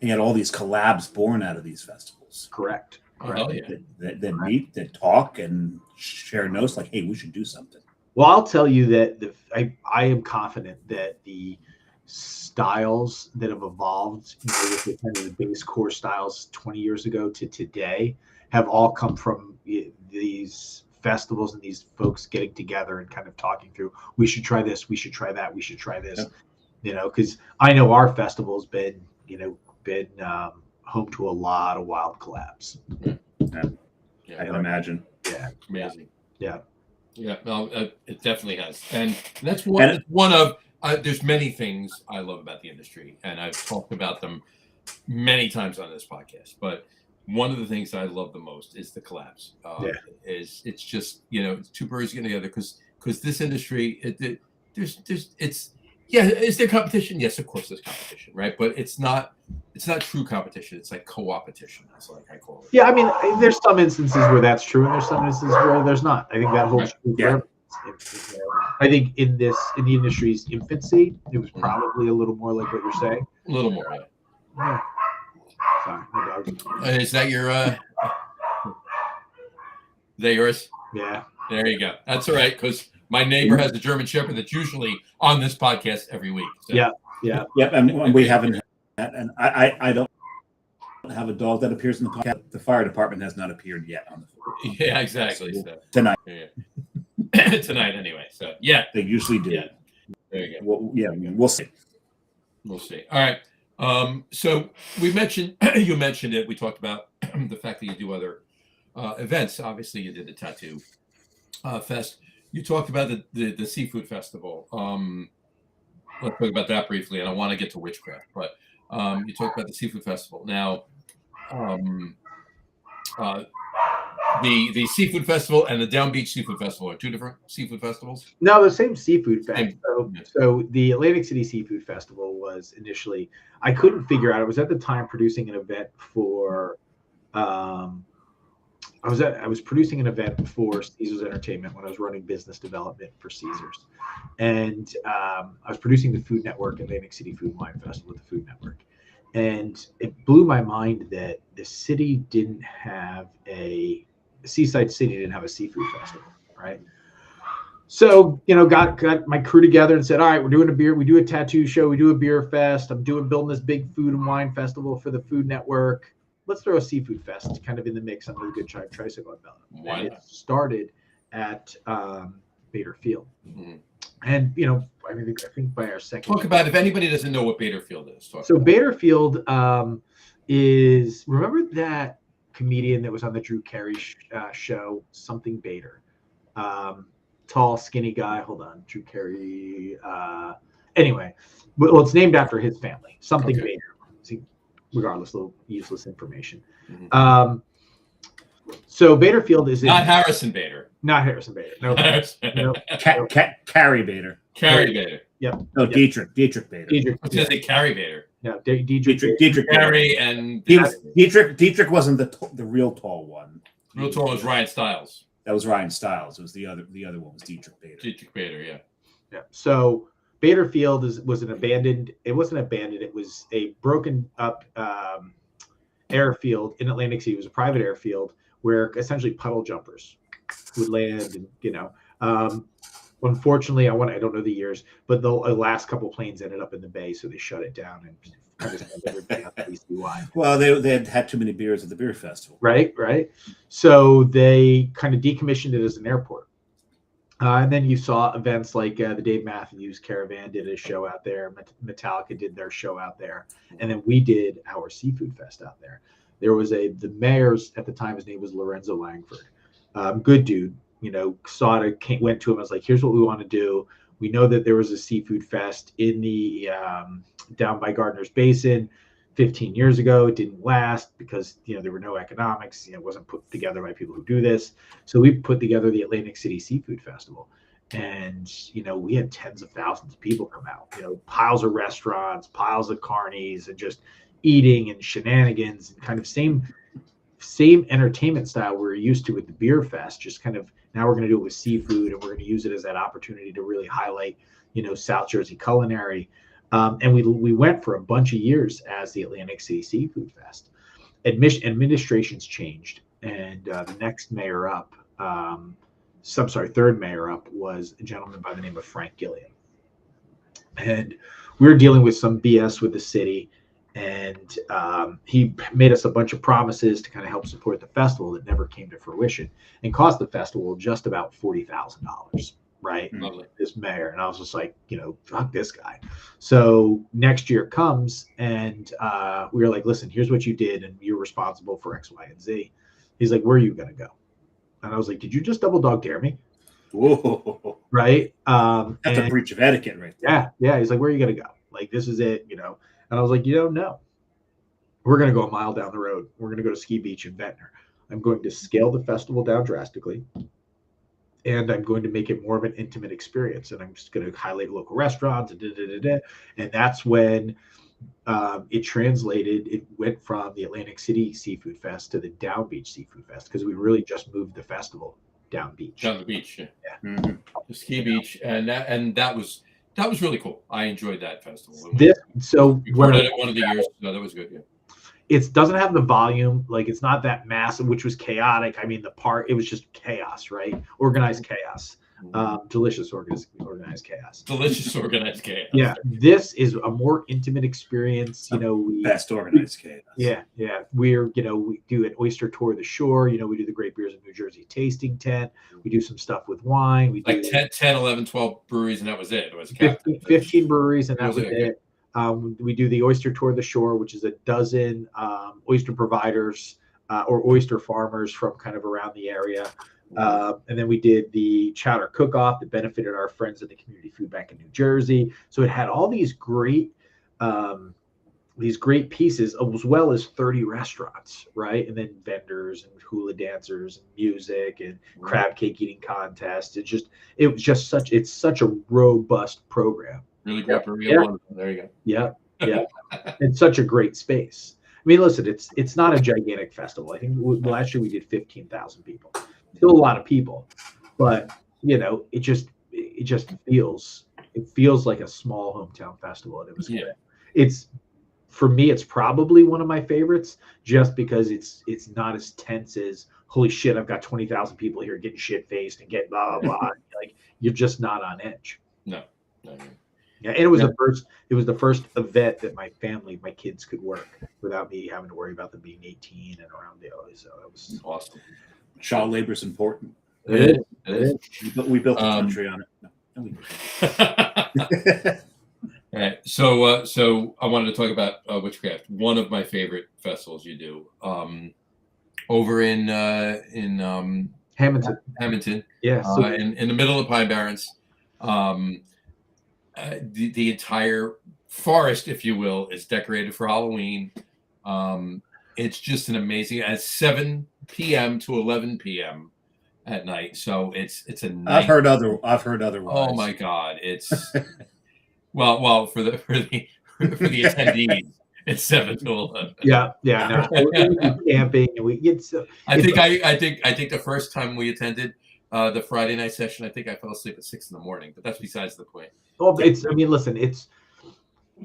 And yet all these collabs born out of these festivals. Correct. Oh, yeah. That meet, that talk, and share notes like, hey, we should do something. Well, I'll tell you that I am confident that the styles that have evolved, you know, with the kind of the base core styles 20 years ago to today have all come from these festivals and these folks getting together and kind of talking through, we should try this, we should try that, we should try this, you know, because I know our festival's been home to a lot of wild collabs. Yeah, I can imagine. Yeah. Amazing. Yeah. Yeah, no, it definitely has, and that's one of. There's many things I love about the industry, and I've talked about them many times on this podcast. But one of the things I love the most is the collabs. It's just, you know, it's two birds getting together because this industry, is there competition? Yes, of course there's competition, right? But it's not true competition. It's like co-opetition. That's like I call it. Yeah, I mean, there's some instances where that's true, and there's some instances where there's not. I think that holds true for everyone. I think in the industry's infancy, it was probably a little more like what you're saying. A little more, yeah. Sorry, my dog. Is that your? Is that yours? Yeah. There you go. That's all right, because my neighbor has a German Shepherd that's usually on this podcast every week. So. Yeah. And we haven't had that, and I don't have a dog that appears in the podcast. The fire department has not appeared yet on the. Yeah, exactly. So, tonight. Yeah. Tonight, anyway. So yeah, they usually do. Yeah. There you go. Well, yeah, I mean, we'll see. We'll see. All right. So we mentioned you mentioned it. We talked about the fact that you do other events. Obviously, you did the tattoo fest. You talked about the seafood festival. Let's talk about that briefly, and I want to get to witchcraft. But you talked about the seafood festival. Now, the seafood festival and the Down Beach Seafood Festival are two different seafood festivals? No, the same seafood fest. So the Atlantic City Seafood Festival was initially, I couldn't figure out, I was at the time producing an event for I was producing an event for Caesars Entertainment when I was running business development for Caesars, and I was producing the Food Network Atlantic City Food and Wine Festival with the Food Network, and it blew my mind that the Seaside City didn't have a seafood festival, right? So, got my crew together and said, all right, we're doing we do a tattoo show, we do a beer fest. I'm building this big food and wine festival for the Food Network. Let's throw a seafood fest kind of in the mix under the Good Time Tricycle umbrella. And it started at Bader Field. Mm-hmm. And, I think by our second. Talk about, if anybody doesn't know what Bader Field is. Bader Field is, remember that comedian that was on the Drew Carey show, something Bader? Tall, skinny guy. Hold on. Drew Carey. Anyway, well, it's named after his family, something Bader. See, regardless, little useless information. Mm-hmm. So Bader Field is not Harrison Bader. Not Harrison Bader. No. Carrie Bader. Carrie Bader. Yep. No, Dietrich Bader. I was going to say Carrie Bader. No, Dietrich Carrie and Dietrich wasn't the real tall one. Real tall was Ryan Stiles. That was Ryan Stiles. It was the other one was Dietrich Bader. Dietrich Bader, yeah. Yeah. So Bader Field was an abandoned. It wasn't abandoned. It was a broken up airfield in Atlantic City. It was a private airfield where essentially puddle jumpers would land, and unfortunately, I don't know the years, but the last couple planes ended up in the bay, so they shut it down and kind of sent everybody out to why. Well, they had too many beers at the beer festival. Right. So they kind of decommissioned it as an airport. And then you saw events like the Dave Matthews Caravan did a show out there. Metallica did their show out there. And then we did our seafood fest out there. There was the mayor's at the time, his name was Lorenzo Langford. Good dude, saw it, went to him. I was like, here's what we want to do. We know that there was a seafood fest in the down by Gardner's Basin 15 years ago. It didn't last because, there were no economics. It wasn't put together by people who do this. So we put together the Atlantic City Seafood Festival. And, we had tens of thousands of people come out, piles of restaurants, piles of carnies, and just eating and shenanigans, and kind of same entertainment style we're used to with the beer fest. Just kind of now we're going to do it with seafood, and we're going to use it as that opportunity to really highlight, South Jersey culinary. And we went for a bunch of years as the Atlantic City Seafood Fest. Administrations changed, and the next mayor up, third mayor up, was a gentleman by the name of Frank Gilliam. And we were dealing with some BS with the city, and he made us a bunch of promises to kind of help support the festival that never came to fruition, and cost the festival just about $40,000. Right. Lovely. This mayor. And I was just like, fuck this guy. So next year comes, and we were like, listen, here's what you did, and you're responsible for X, Y, and Z. He's like, where are you going to go? And I was like, did you just double dog dare me? Whoa. Right. That's a breach of etiquette right there. Yeah. He's like, where are you going to go? Like, this is it, And I was like, no. We're going to go a mile down the road. We're going to go to Ski Beach in Ventnor. I'm going to scale the festival down drastically. And I'm going to make it more of an intimate experience. And I'm just going to highlight local restaurants. And that's when it translated. It went from the Atlantic City Seafood Fest to the Down Beach Seafood Fest, because we really just moved the festival down beach. Down the beach, yeah. Mm-hmm. The Ski Beach. And that was really cool. I enjoyed that festival. We recorded it one of the years. No, that was good, yeah. It doesn't have the volume, like it's not that massive, which was chaotic. I mean, it was just chaos, right? Organized chaos. Delicious organized chaos. Delicious organized chaos. Yeah, this is a more intimate experience. Best organized chaos. Yeah. We do an oyster tour of the shore. We do the Great Beers of New Jersey tasting tent. We do some stuff with wine. We do 10, 11, 12 breweries, and that was it. It was 15 breweries, and that was it. We do the oyster tour of the shore, which is a dozen oyster providers or oyster farmers from kind of around the area. And then we did the chowder cook-off that benefited our friends at the Community Food Bank in New Jersey. So it had all these great pieces, as well as 30 restaurants, right? And then vendors and hula dancers and music and crab cake eating contests. It's such a robust program. Really great. Yeah. There you go. Yeah. It's such a great space. mean, listen, it's not a gigantic festival. I think last year we did 15,000 people. Still a lot of people, but it feels like a small hometown festival, and it was good. It's for me, it's probably one of my favorites, just because it's not as tense as holy shit, I've got 20,000 people here getting shit faced and getting blah blah blah. Like you're just not on edge. No. Yeah, and it was the first event that my kids could work without me having to worry about them being 18 and around the so it was awesome. Child labor is important. It is. We built a country on it. No, we didn't. All right, so I wanted to talk about Witchcraft, one of my favorite festivals you do, over in Hamilton. Yeah, in the middle of Pine Barrens. The entire forest, if you will, is decorated for Halloween. It's just an amazing at 7 p.m. to 11 p.m. at night. So it's a night. I've heard otherwise. Oh my God, it's well for the attendees, it's 7 to 11. Yeah. No, we camping and we get. I think the first time we attended the Friday night session, I think I fell asleep at 6 a.m, but that's besides the point. Well,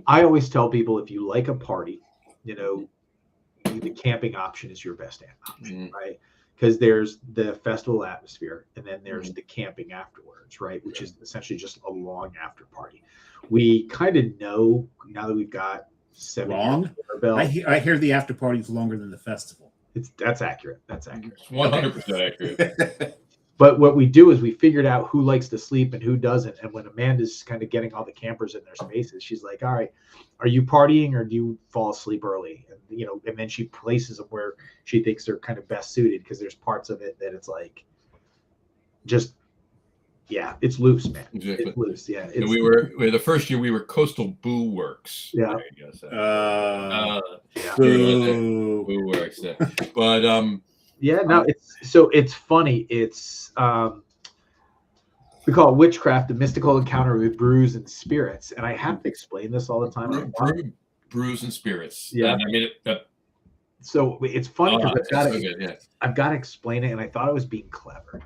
I always tell people, if you like a party, the camping option is your best option, right? Because there's the festival atmosphere, and then there's the camping afterwards, right? Which is essentially just a long after party. We kind of know now that we've got 7 years under our belt. I hear the after party is longer than the festival. That's accurate. That's accurate. 100% accurate. But what we do is we figured out who likes to sleep and who doesn't. And when Amanda's kind of getting all the campers in their spaces, she's like, all right, are you partying or do you fall asleep early? And, and then she places them where she thinks they're kind of best suited, because there's parts of it that it's like, it's loose, man. Exactly. It's loose. Yeah. We were the first year we were Coastal Boo Works. Yeah. Boo Works. Yeah. But, it's funny. It's we call it Witchcraft, a mystical encounter with brews and spirits. And I have to explain this all the time. Brews and spirits. Yeah. And I mean so it's funny because I've got to explain it, and I thought I was being clever.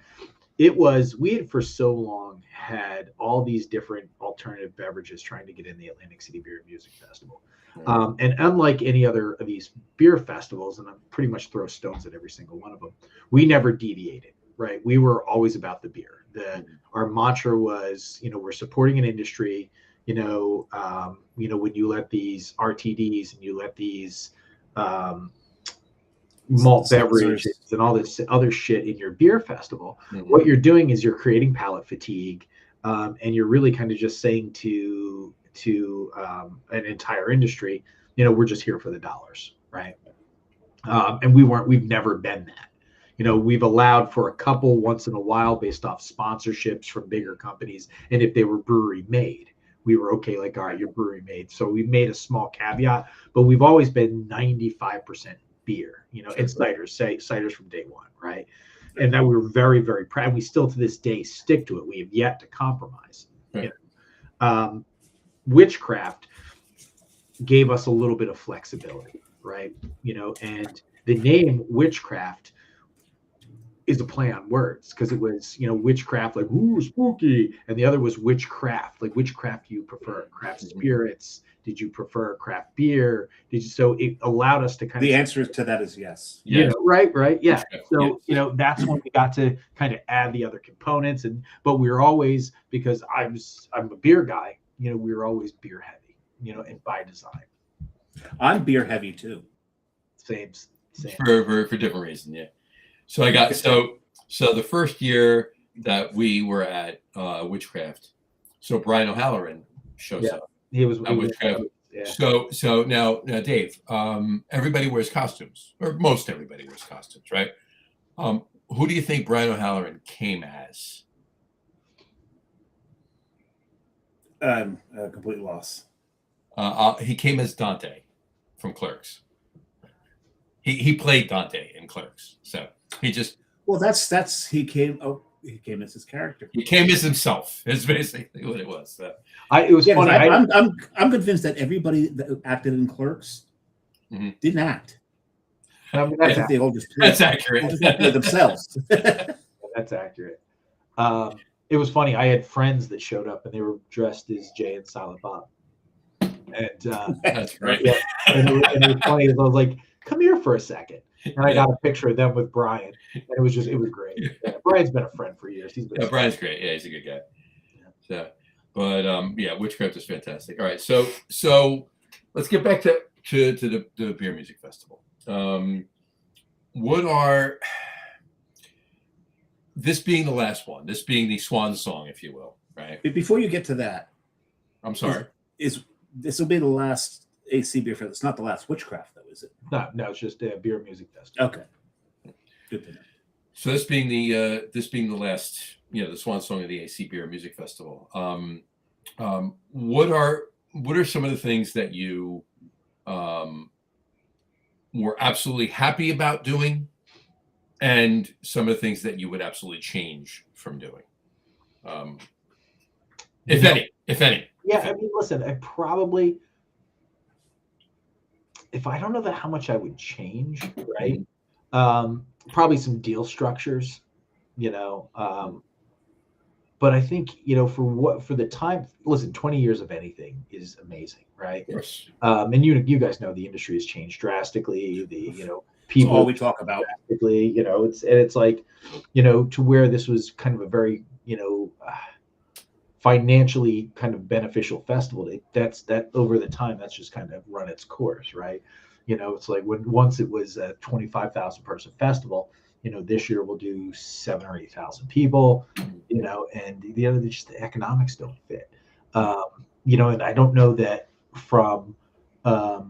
We had for so long had all these different alternative beverages trying to get in the Atlantic City Beer and Music Festival. And unlike any other of these beer festivals, and I pretty much throw stones at every single one of them, we never deviated, right? We were always about the beer. Our mantra was, we're supporting an industry, when you let these RTDs and you let these malt beverages and all this other shit in your beer festival, what you're doing is you're creating palate fatigue, and you're really kind of just saying to an entire industry, we're just here for the dollars, right? And we've never been that. We've allowed for a couple once in a while based off sponsorships from bigger companies, and if they were brewery made, we were okay, like, all right, you're brewery made. So we made a small caveat, but we've always been 95% beer, and ciders from day one, right? And that we were very, very proud. We still to this day stick to it. We have yet to compromise. Right. Witchcraft gave us a little bit of flexibility, right? And the name Witchcraft is a play on words, because it was, witchcraft, like, ooh, spooky, and the other was witchcraft, like, which craft do you prefer? Craft spirits? Did you prefer craft beer? So it allowed us to kind of. The answer to that is yes. Right, yeah. So that's when we got to kind of add the other components, but we were always, because I'm a beer guy, we were always beer heavy, and by design. I'm beer heavy too. Same. For different reasons, yeah. So I got so the first year that we were at Witchcraft, so Brian O'Halloran shows up. He was Witchcraft. Yeah. So now Dave, everybody wears costumes, or most everybody wears costumes, right? Who do you think Brian O'Halloran came as? A complete loss. He came as Dante from Clerks. He played Dante in Clerks, so he just. Well, that's he came as his character. He came as himself. Is basically what it was. So. It was funny. I'm convinced that everybody that acted in Clerks didn't act. I mean, I think they all just That's accurate. They just play themselves. That's accurate. It was funny. I had friends that showed up and they were dressed as Jay and Silent Bob. And That's right. yeah, and it was funny. I was like, "Come here for a second." And I got a picture of them with Brian, and it was great. Yeah, Brian's been a friend for years. Brian's great. Yeah, he's a good guy. Yeah. But yeah, Witchcraft is fantastic. All right, so let's get back to the Beer Music Festival. What are, this being the last one, this being the swan song, if you will, right? Before you get to that, I'm sorry. This will be the last AC Beer Festival? It's not the last Witchcraft, though, is it? No, it's just a Beer Music Festival. Okay, good to know. So this being the last, the swan song of the AC Beer Music Festival. What are some of the things that you were absolutely happy about doing, and some of the things that you would absolutely change from doing, if any? Yeah, I mean, listen, I probably, if I don't know how much I would change, right? Probably some deal structures, but I think, for the time, listen, 20 years of anything is amazing, right? Yes. And you guys know the industry has changed drastically. People, it's all we talk about. drastically, it's like, to where this was kind of a very, financially kind of beneficial festival. That over the time, that's just kind of run its course, right? It's like once it was a 25,000 person festival, this year we'll do 7,000 or 8,000 people, and the economics don't fit. And I don't know that from, I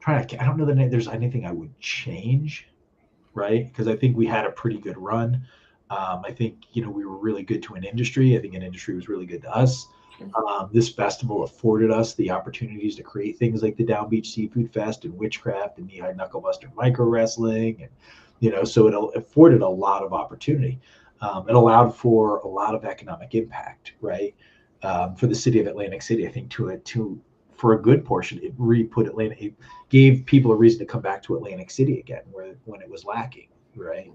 don't know that there's anything I would change, right? Because I think we had a pretty good run. I think, we were really good to an industry. I think an industry was really good to us. This festival afforded us the opportunities to create things like the Down Beach Seafood Fest and Witchcraft and Knee-High Knucklebuster Micro Wrestling. And, so it afforded a lot of opportunity. It allowed for a lot of economic impact, right? For the city of Atlantic City, I think for a good portion, it gave people a reason to come back to Atlantic City again, when it was lacking, right?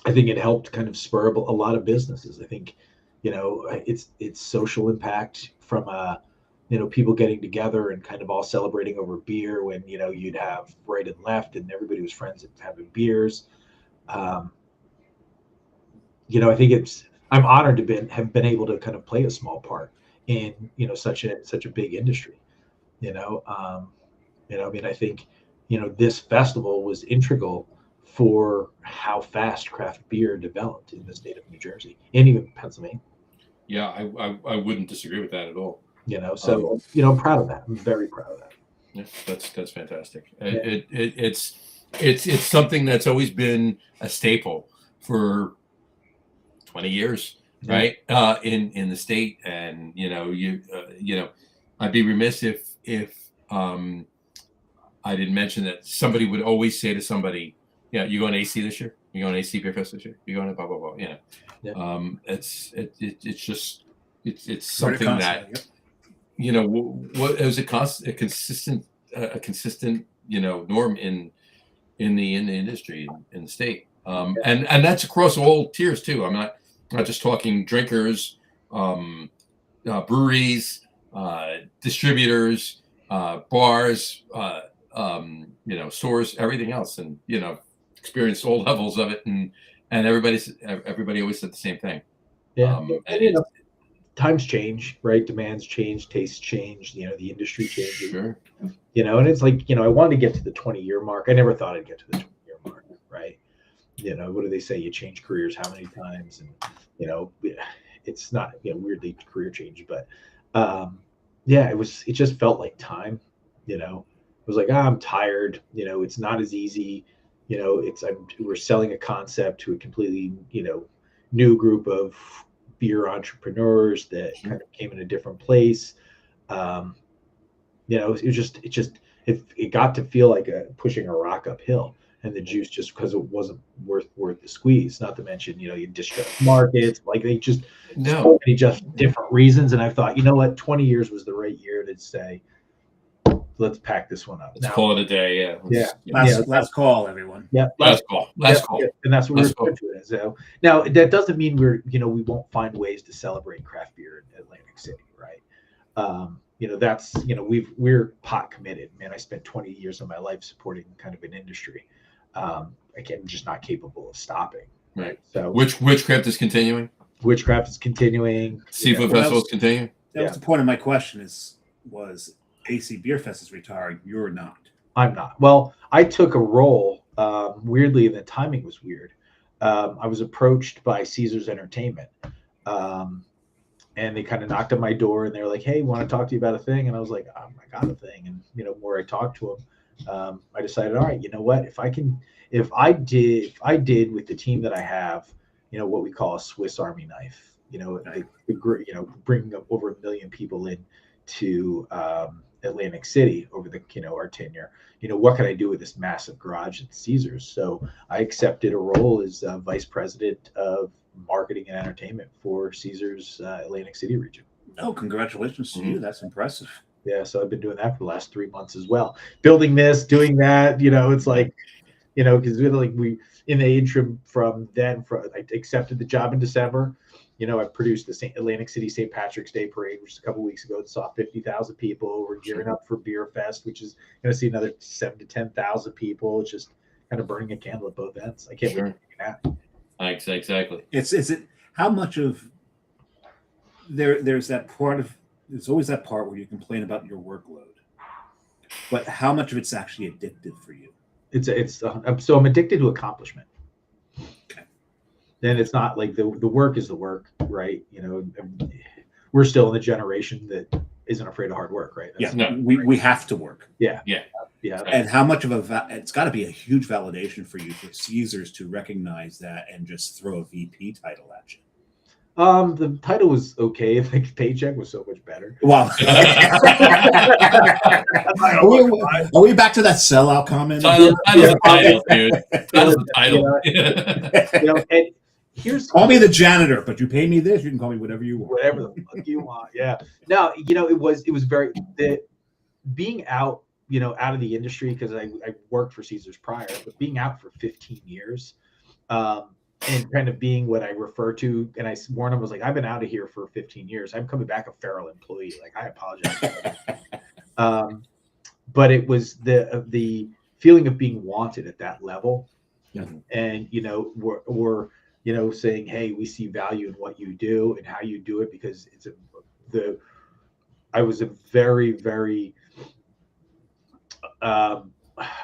I think it helped kind of spur a lot of businesses. I think, it's social impact from people getting together and kind of all celebrating over beer when, you'd have right and left and everybody was friends and having beers. I think I'm honored to have been able to kind of play a small part in, such a big industry, I think, this festival was integral for how fast craft beer developed in the state of New Jersey and even Pennsylvania. Yeah, I wouldn't disagree with that at all. So I'm proud of that. I'm very proud of that. Yeah, that's fantastic. Yeah. It's something that's always been a staple for 20 years, right? In the state, and I'd be remiss if I didn't mention that somebody would always say to somebody, you going to AC this year? You going to AC Beer Fest this year? You going to blah blah blah? Yeah. It's something that what is a consistent norm in the industry in the state, and that's across all tiers too. I'm not just talking drinkers, breweries, distributors, bars, stores, everything else, and experienced all levels of it, and everybody always said the same thing. Times change, right? Demands change, tastes change, the industry changes. Sure. And it's like, I wanted to get to the 20-year mark. I never thought I'd get to the 20-year mark, right? What do they say? You change careers how many times? And, it's not, weirdly career change, but it just felt like time, it was like, I'm tired, it's not as easy, we're selling a concept to a completely, new group of beer entrepreneurs that kind of came in a different place. It got to feel like pushing a rock uphill, and the juice, just because it wasn't worth the squeeze. Not to mention, you distress markets, like they just so many just different reasons. And I thought, 20 years was the right year to is say, let's pack this one up. Let's call it a day. Yeah. Last call, everyone. Yeah. Last call. And that's what we're referring to it as. So now that doesn't mean we won't find ways to celebrate craft beer in Atlantic City, right? That's we're pot committed, man. I spent 20 years of my life supporting kind of an industry. I'm just not capable of stopping. Right. So Witchcraft is continuing. Witchcraft is continuing. Seafood Festival is continuing. That was the point of my question. Was AC Beer Fest is retiring? You're not. I'm not. Well, I took a role. Weirdly, and the timing was weird. I was approached by Caesars Entertainment, and they kind of knocked on my door, and they were like, "Hey, want to talk to you about a thing?" And I was like, "I got a thing." And more I talked to them, I decided, all right, you know what? If I did with the team that I have, what we call a Swiss Army knife, bringing up over 1 million people in to Atlantic City over our tenure. What can I do with this massive garage at Caesars? So I accepted a role as vice president of marketing and entertainment for Caesars Atlantic City region. Oh, congratulations to you. That's impressive. Yeah, so I've been doing that for the last 3 months as well. Building this, doing that, it's like, because we in the interim I accepted the job in December. I produced the Atlantic City St. Patrick's Day Parade, which is a couple weeks ago. It saw 50,000 people. We're gearing up for Beer Fest, which is going to see another 7,000 to 10,000 people. It's just kind of burning a candle at both ends. I can't wait to do that. Exactly. Is it how much of there's that part of there's always that part where you complain about your workload, but how much of it's actually addictive for you? So I'm addicted to accomplishment. Okay. Then it's not like the work is the work, right? We're still in the generation that isn't afraid of hard work, right? We have to work. Yeah. And how much of it's got to be a huge validation for you for Caesars to recognize that and just throw a VP title at you. The title was okay. Like the paycheck was so much better. Wow. Are we back to that sellout comment? Title's a title, dude. Title's a title. And call me the janitor, but you pay me this. You can call me whatever you want. Whatever the fuck you want. Yeah. No, it was very being out, out of the industry, because I worked for Caesars prior, but being out for 15 years, and kind of being what I refer to, and I warned him, I was like, I've been out of here for 15 years. I'm coming back a feral employee. Like, I apologize. But it was the feeling of being wanted at that level. And, we're saying, hey, we see value in what you do and how you do it, because I was a very, very a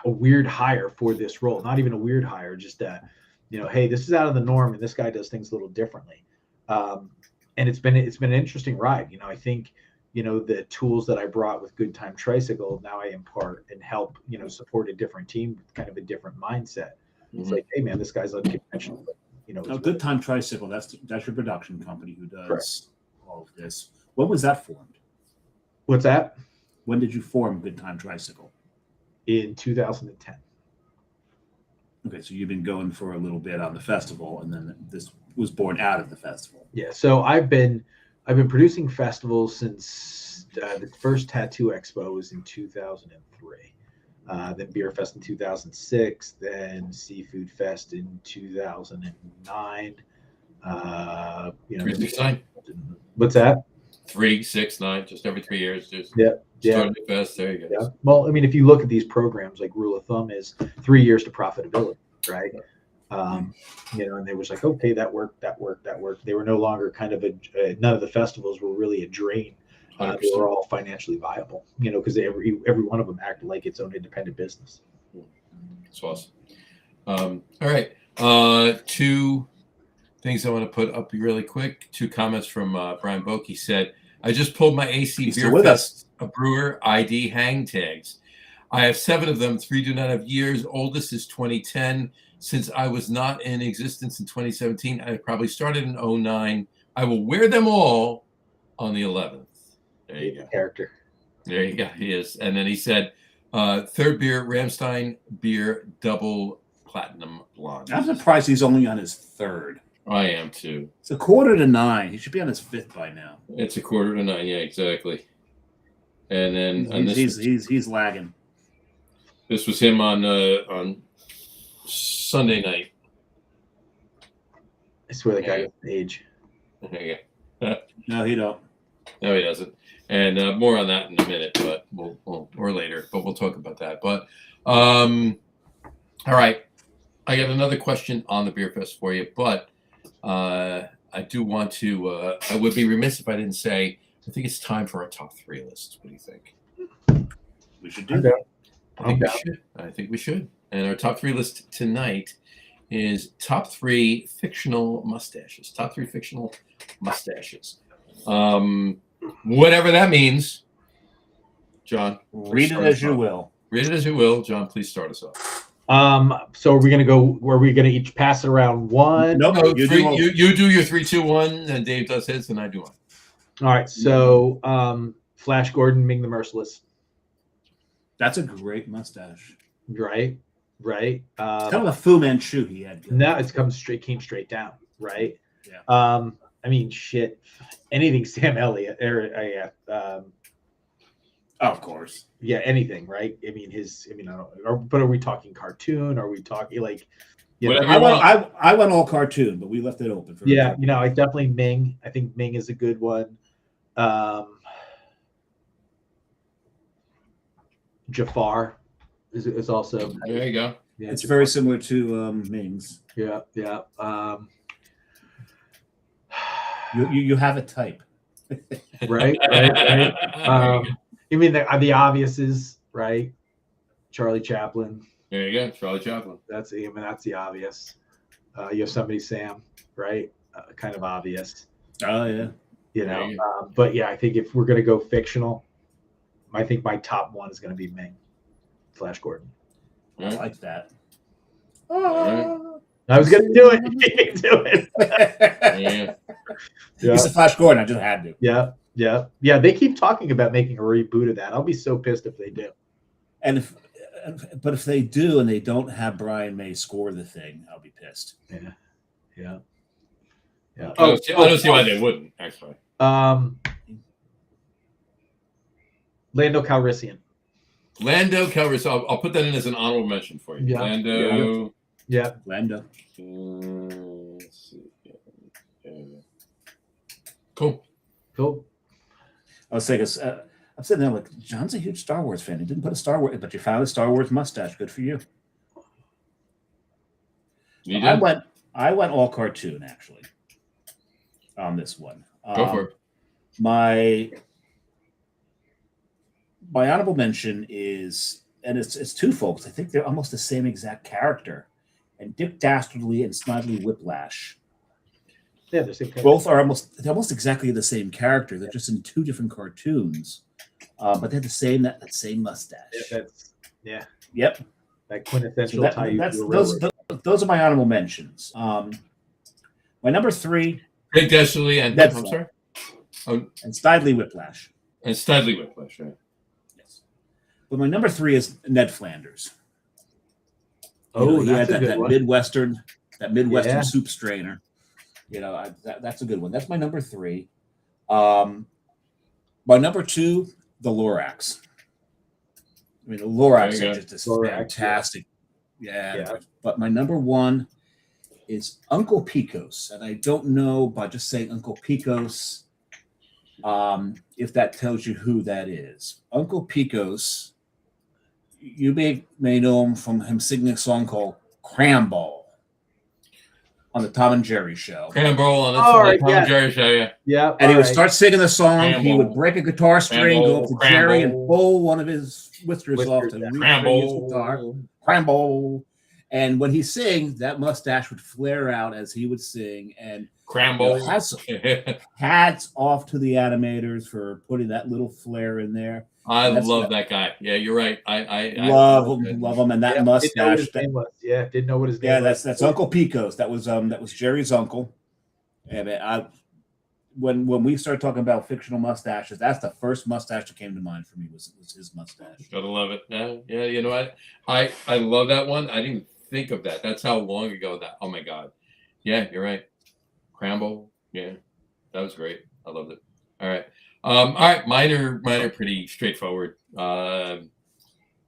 weird hire for this role. Not even a weird hire, just hey, this is out of the norm, and this guy does things a little differently. And it's been an interesting ride. I think, the tools that I brought with Good Time Tricycle, now I impart and help, support a different team with kind of a different mindset. It's like, hey man, this guy's unconventional. But, Good Time Tricycle, that's your production company who does all of this. When was that formed? What's that? When did you form Good Time Tricycle? In 2010. Okay, so you've been going for a little bit on the festival, and then this was born out of the festival. Yeah, so I've been producing festivals since the first Tattoo Expo was in 2003. Then Beer Fest in 2006, then Seafood Fest in 2009. 3, 6, 9. What's that? 3, 6, 9. Just every 3 years. Just yeah. Fest. There you go. Yeah. Well, I mean, if you look at these programs, like rule of thumb is 3 years to profitability, right? And they was like, okay, that worked. They were no longer kind of none of the festivals were really a drain. They were all financially viable, because every one of them acted like its own independent business. That's awesome. All right. 2 things I want to put up really quick. 2 comments from Brian Boke. He said, I just pulled my AC Beer Fest a brewer ID hang tags. I have 7 of them. 3 do not have years. Oldest is 2010. Since I was not in existence in 2017, I probably started in 2009. I will wear them all on the 11th. There you go. Character. There you go. He is. And then he said, 3rd beer, Ramstein beer, double platinum blonde. I'm surprised he's only on his 3rd. I am too. It's 8:45. He should be on his 5th by now. It's 8:45. Yeah, exactly. And then and he's lagging. this was him on Sunday night. I swear the guy got age. Yeah. No, he don't. No, he doesn't. And more on that in a minute, but or later. But we'll talk about that. But all right, I got another question on the Beer Fest for you, but I do want to. I would be remiss if I didn't say. I think it's time for our top 3 list. What do you think? We should do that. I think we should. And our top 3 list tonight is top 3 fictional mustaches. Top 3 fictional mustaches. Whatever that means. Jon, read it as you will. Read it as you will. Jon, please start us off. So are we gonna go? Are we gonna each pass it around one? Nope. No, you do your 3, 2, 1, and Dave does his, and I do one. All right. So Flash Gordon, Ming the Merciless. That's a great mustache. Right. It's kind of a Fu Manchu he had. No, came straight down. Right. Yeah. I mean, shit. Anything Sam Elliott. Of course. Yeah, anything, right? I mean, but are we talking cartoon? Are we talking like? I went all cartoon, but we left it open for. Yeah, like definitely Ming. I think Ming is a good one. Jafar is also. There you go. Yeah, it's Jafar. very similar to Ming's. Yeah. You have a type. Right. You mean the obvious is right? Charlie Chaplin. There you go, Charlie Chaplin. That's the obvious. Yosemite Sam, right? Kind of obvious. Oh yeah. But yeah, I think if we're gonna go fictional, I think my top one is gonna be Ming, Flash Gordon. I like that. Right. I was gonna do it. You can do it. Yeah. It's a Flash Gordon. I just had to. Yeah. They keep talking about making a reboot of that. I'll be so pissed if they do. And if they do and they don't have Brian May score the thing, I'll be pissed. Yeah. I don't see why they wouldn't, actually. Lando Calrissian. Lando Calrissian. I'll put that in as an honorable mention for you. Yeah. Lando. Yeah. Lando. Let's see. Cool. I was saying, I'm sitting there like, John's a huge Star Wars fan. He didn't put a Star Wars, but you found a Star Wars mustache. Good for you. You I went all cartoon actually on this one. Go for it. My honorable mention is, and it's two folks. I think they're almost the same exact character, and Dick Dastardly and Snidely Whiplash. Yeah, they're the same character. Both are almost exactly the same character. They're just in 2 different cartoons, but they have that same mustache. Yep. That quintessential those are my honorable mentions. My number 3, Dick Dastardly and Ned I'm Flanders. sorry. And Snidely Whiplash. And Snidely Whiplash, right? Yes. But my number 3 is Ned Flanders. Oh, he had that's a good that one. Midwestern soup strainer. That's a good one. That's my number 3. My number 2, the Lorax. I mean, the Lorax are just this fantastic. Yeah. But my number 1 is Uncle Picos. And I don't know by just saying Uncle Picos if that tells you who that is. Uncle Picos, you may know him from him singing a song called Cramball on the Tom and Jerry show. Cramball on the Tom and Jerry show, yeah. And he would start singing the song. Cramball. He would break a guitar string, go up to Jerry, and pull one of his whiskers off to restring his guitar. Cramball. And when he sings, that mustache would flare out as he would sing. And Cramball. Hats off to the animators for putting that little flair in there. I love that guy. Yeah, you're right. I love him, and that mustache. Didn't know what his name was. That's Uncle Picos. That was Jerry's uncle. And when we started talking about fictional mustaches, that's the first mustache that came to mind for me was his mustache. Gotta love it. Yeah. You know what? I love that one. I didn't even think of that. That's how long ago that. Oh my God. Yeah, you're right. Cramball. Yeah, that was great. I loved it. All right. All right, mine are pretty straightforward. I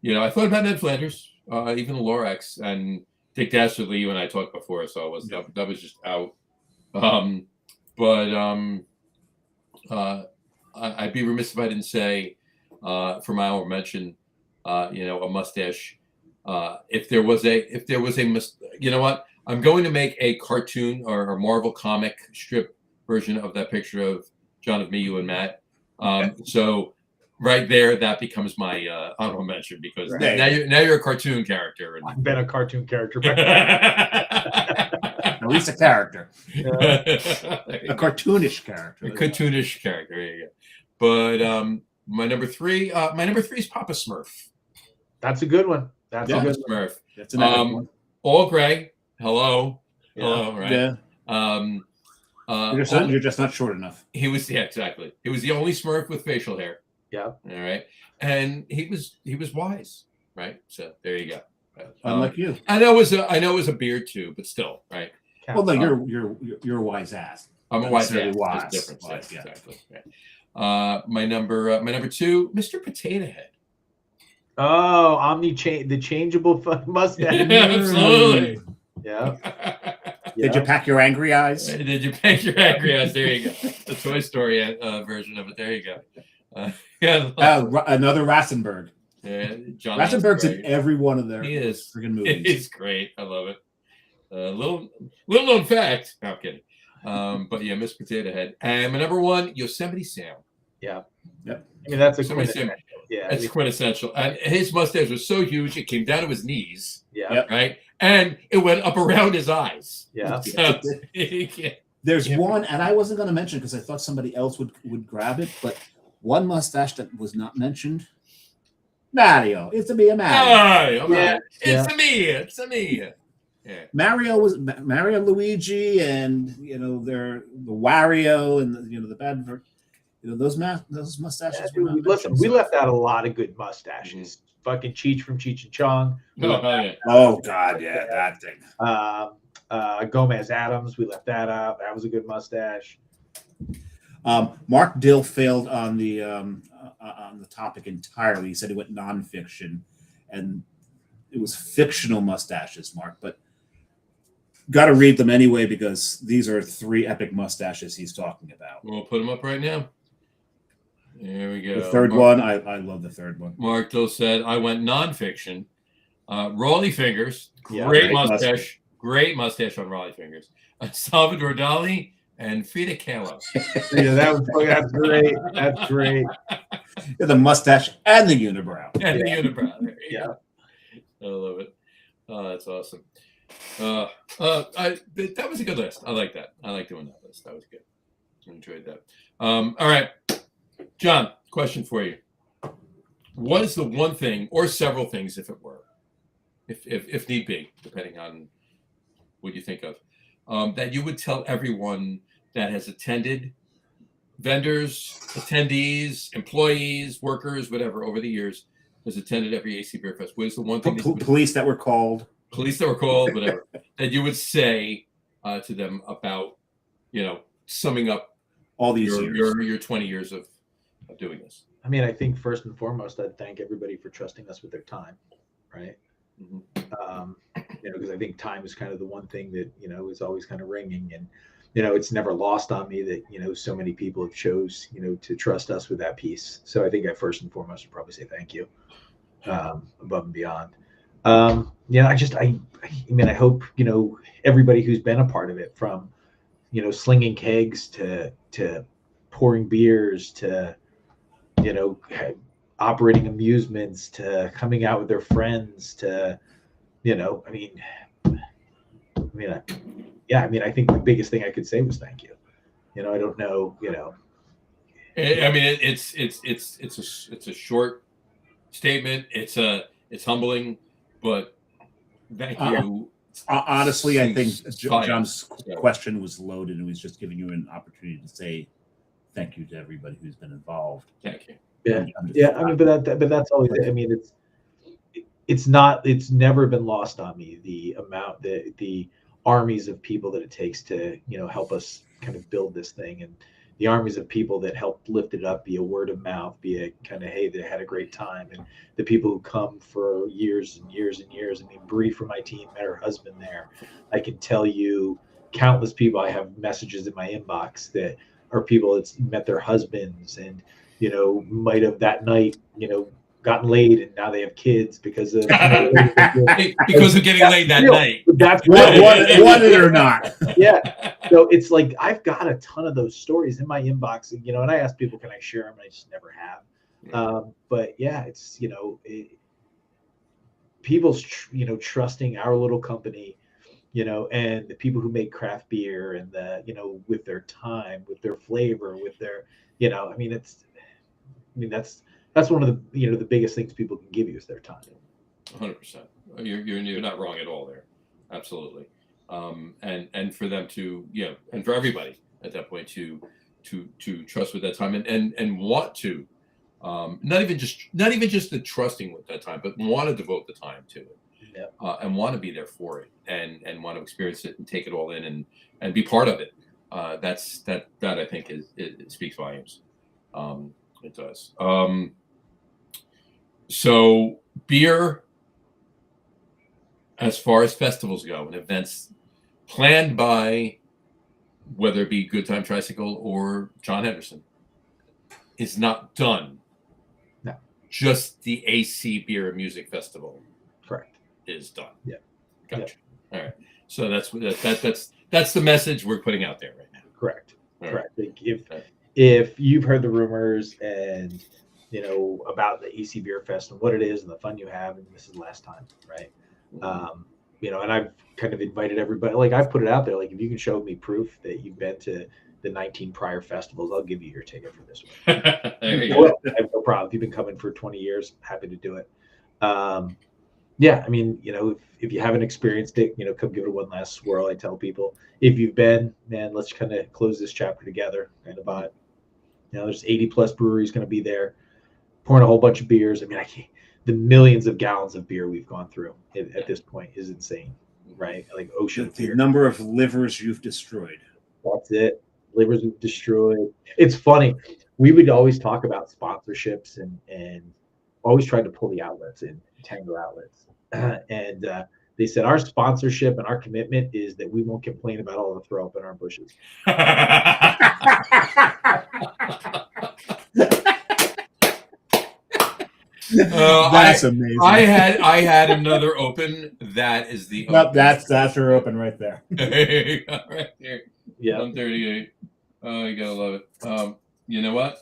thought about Ned Flanders, even the Lorax, and Dick Dastardly. You and I talked before, so that was just out. But I'd be remiss if I didn't say, for my honorable mention, a mustache. If there was you know what? I'm going to make a cartoon or a Marvel comic strip version of that picture of John, of me, you, and Matt. So right there, that becomes my honorable mention, because now you're a cartoon character. I've been a cartoon character. At least a character. A cartoonish character. A cartoonish character. There you go. But my number three is Papa Smurf. That's a good one. That's a good Smurf. That's another one. All gray. Hello. Hello. Right. Yeah. You're just not short enough. He was exactly. He was the only Smurf with facial hair. Yeah. All right. And he was wise. Right. So there you go. Unlike you. I know it was a beard too, but still, right. Well, no, you're a wise ass. I'm a wise ass. Wise. Difference. Wise, yeah. Exactly. Right. My number two, Mr. Potato Head. Oh, the changeable mustache. Yeah, absolutely. Yeah. Did you pack your angry eyes? Did you pack your angry eyes? There you go. The Toy Story version of it. There you go. Another Rassenberg. Yeah, Jon Rassenberg's in every one of their freaking movies. He's great. I love it. Little known fact. No, I'm kidding. But yeah, Miss Potato Head. And my number one, Yosemite Sam. Yeah. Yep. I mean, that's a quintessential. Yeah, it's quintessential. And his mustache was so huge it came down to his knees. Yeah. Right. And it went up around his eyes. Yeah. So, There's one, and I wasn't going to mention because I thought somebody else would grab it, but one mustache that was not mentioned. Mario. It's a me, a Mario. It's a me. Yeah. Mario was Mario, Luigi, and the Wario, and the bad. Those mustaches. Yeah, listen, we left out a lot of good mustaches. Mm-hmm. Fucking Cheech from Cheech and Chong. Oh God, yeah, that thing. Gomez Adams, we left that out. That was a good mustache. Mark Dill failed on the topic entirely. He said he went nonfiction, and it was fictional mustaches, Mark. But got to read them anyway because these are three epic mustaches he's talking about. We'll put them up right now. There we go. The third one, I love the third one. Mark Dill said, I went nonfiction. Raleigh Fingers, great mustache. Great mustache on Raleigh Fingers. Salvador Dali and Frida Kahlo. That's great. That's great. The mustache and the unibrow. And the unibrow. Yeah. I love it. Oh, that's awesome. That was a good list. I like that. I like doing that list. That was good. I enjoyed that. All right. John, question for you. What is the one thing, or several things if it were, if need be, depending on what you think of, that you would tell everyone that has attended, vendors, attendees, employees, workers, whatever, over the years, has attended every AC Beer Fest? What is the one thing police that were called, whatever, that you would say to them about, summing up all these your 20 years of doing this? I mean, I think first and foremost, I'd thank everybody for trusting us with their time, right? Mm-hmm. Because I think time is kind of the one thing that, is always kind of ringing, and, it's never lost on me that, so many people have chose, to trust us with that piece. So I think I first and foremost would probably say thank you, above and beyond. I hope, everybody who's been a part of it, from, slinging kegs to pouring beers to, operating amusements to coming out with their friends to, I think the biggest thing I could say was thank you. I don't know, I mean, it's a short statement. It's humbling, but thank you. Honestly, I think John's question was loaded, and was just giving you an opportunity to say thank you to everybody who's been involved. Thank you. But that's always. I mean, it's never been lost on me the amount, the armies of people that it takes to help us kind of build this thing, and the armies of people that helped lift it up, via word of mouth, via kind of, hey, they had a great time, and the people who come for years and years and years. I mean, Bree from my team met her husband there. I can tell you countless people. I have messages in my inbox that are people that's met their husbands, and might have that night gotten laid, and now they have kids because of because of getting laid that night. That's want it or not. Yeah. So it's like I've got a ton of those stories in my inbox, and and I ask people, can I share them? And I just never have. But yeah, it's people's trusting our little company, and the people who make craft beer, and the with their time, with their flavor, with their that's one of the the biggest things people can give you is their time. 100%. You're not wrong at all there. Absolutely. And for them to and for everybody at that point to trust with that time and want to not even just the trusting with that time, but want to devote the time to it. Yeah. And want to be there for it, and want to experience it and take it all in and be part of it. That I think it speaks volumes. It does. So beer, as far as festivals go and events planned by, whether it be Good Time Tricycle or Jon Henderson, is not done. No. Just the AC Beer and Music Festival. Correct. Is done. Yeah. Gotcha. Yeah. All right. So that's the message we're putting out there right now. Correct. All Correct. Right. If you've heard the rumors and about the EC Beer Fest and what it is and the fun you have, and this is the last time, right? And I've kind of invited everybody. Like, I've put it out there. Like, if you can show me proof that you've been to the 19 prior festivals, I'll give you your ticket for this one. There you go. I have no problem. If you've been coming for 20 years, happy to do it. Yeah, I mean, if you haven't experienced it, come give it one last swirl. I tell people, if you've been, man, let's kind of close this chapter together. And about, there's 80 plus breweries going to be there, pouring a whole bunch of beers. I mean, the millions of gallons of beer we've gone through at this point is insane, right? Like ocean The beer. number of livers you've destroyed. That's it. Livers we've destroyed. It's funny. We would always talk about sponsorships and always tried to pull the outlets in, Tango outlets. And they said our sponsorship and our commitment is that we won't complain about all the throw up in our bushes. That's amazing. I had another open. That is the nope, that's her open right there. Right there. Yeah. 138. Oh, you gotta love it. You know what?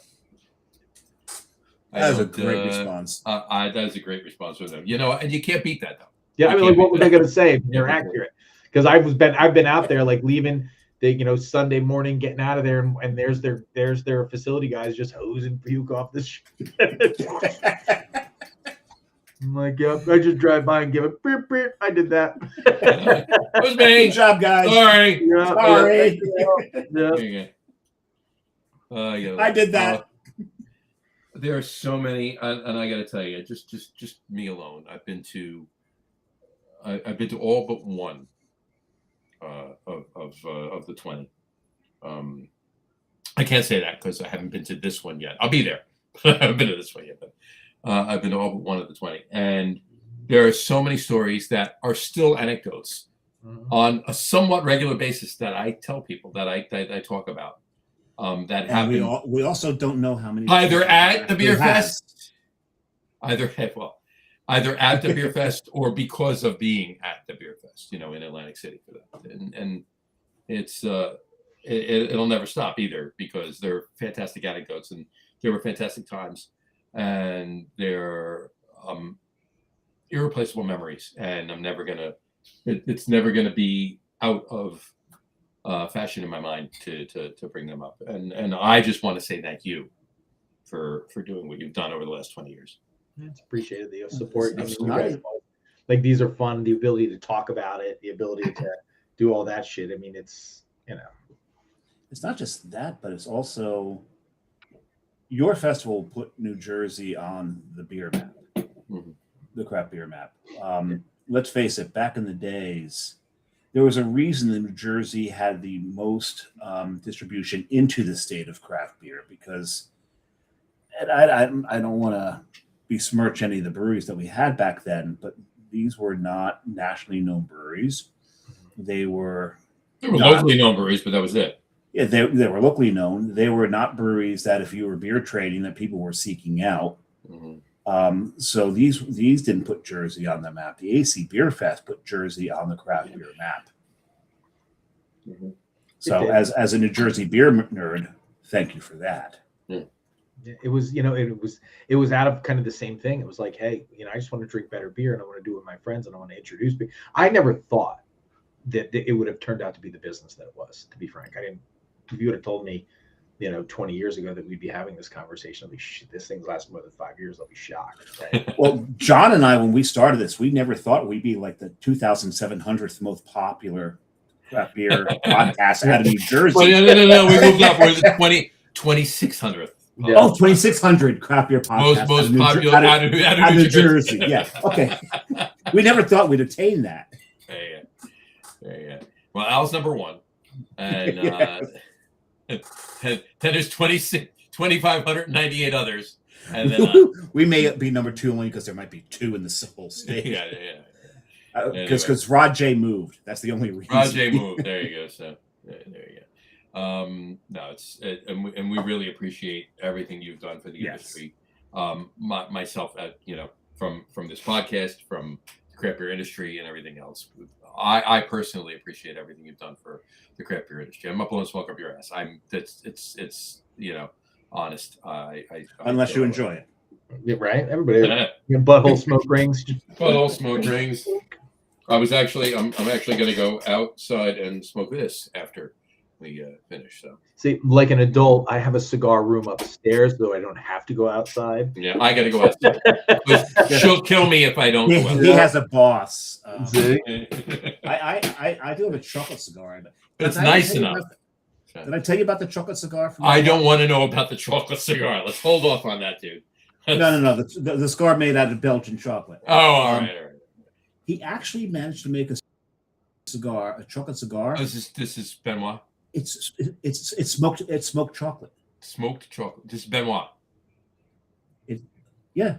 That was a great response. That is a great response from them. And you can't beat that though. Yeah, I mean, like, what was I going to say? They're accurate, because I've been out there, like, leaving the Sunday morning, getting out of there, and there's their facility guys just hosing puke off the shit. I'm like, yep, I just drive by and give it. Beep, beep. I did that. It was me. Good job, guys. Sorry. Yeah, sorry. Yeah. I did that. There are so many, and I got to tell you, just me alone. I've been to all but one of the 20. I can't say that because I haven't been to this one yet. I'll be there. I haven't been to this one yet, but I've been to all but one of the 20. And there are so many stories that are still anecdotes on a somewhat regular basis that I tell people, that I talk about. That happen. We also don't know how many. Either at the beer fest, either at the beer fest or because of being at the beer fest, in Atlantic City for that. And it's it'll never stop either, because they're fantastic anecdotes and there were fantastic times and they're irreplaceable memories. And I'm never gonna. It's never gonna be out of fashion in my mind to bring them up, and I just want to say thank you for doing what you've done over the last 20 years. It's appreciated, the support. I mean, you guys, like, these are fun. The ability to talk about it, the ability to do all that shit. I mean, it's it's not just that, but it's also your festival put New Jersey on the beer map, the craft beer map. Let's face it, back in the days, there was a reason that New Jersey had the most distribution into the state of craft beer, because, and I don't want to besmirch any of the breweries that we had back then, but these were not nationally known breweries. They were locally known breweries, but that was it. Yeah, they were locally known. They were not breweries that, if you were beer trading, that people were seeking out. So these didn't put Jersey on the map. The AC Beer Fest put Jersey on the craft beer map. So as a New Jersey beer nerd, thank you for that. It was, it was out of kind of the same thing. It was like, hey, I just want to drink better beer, and I want to do it with my friends, and I want to introduce beer. I never thought that it would have turned out to be the business that it was, to be frank. I didn't. If you would have told me, 20 years ago that we'd be having this conversation, I'd be, this thing's lasted more than 5 years, I'll be shocked. Right? Well, John and I, when we started this, we never thought we'd be like the 2,700th most popular craft beer podcast out of New Jersey. Well, no. We moved up. We're the 2600th. Yeah. Oh, 2,600 craft beer podcast. Most popular out of New Jersey. Yeah. Okay. We never thought we'd attain that. Yeah. Well, Al's number one. And then there's 2,598 others. And then we may be number two only because there might be two in the whole state. Yeah. Because Rod J moved. That's the only reason. Rod J moved. There you go. So there you go. No, and we really appreciate everything you've done for the industry. Myself, from this podcast, from the craft beer industry, and everything else. I personally appreciate everything you've done for the craft beer industry. I'm not blowing smoke up your ass. It's honest. Unless you enjoy it. Yeah, right? Everybody, butthole smoke rings. Butthole smoke rings. I'm actually going to go outside and smoke this after we finish. So see, like an adult, I have a cigar room upstairs, though I don't have to go outside. Yeah, I got to go outside. She'll kill me if I don't go outside. He has a boss. I do have a chocolate cigar. It's nice enough. Did I tell you about the chocolate cigar? I don't want to know about the chocolate cigar. Let's hold off on that, dude. No. The cigar made out of Belgian chocolate. Oh, all right. He actually managed to make a chocolate cigar. Oh, this is Benoit. It's smoked chocolate. Smoked chocolate. This is Benoit. Yeah.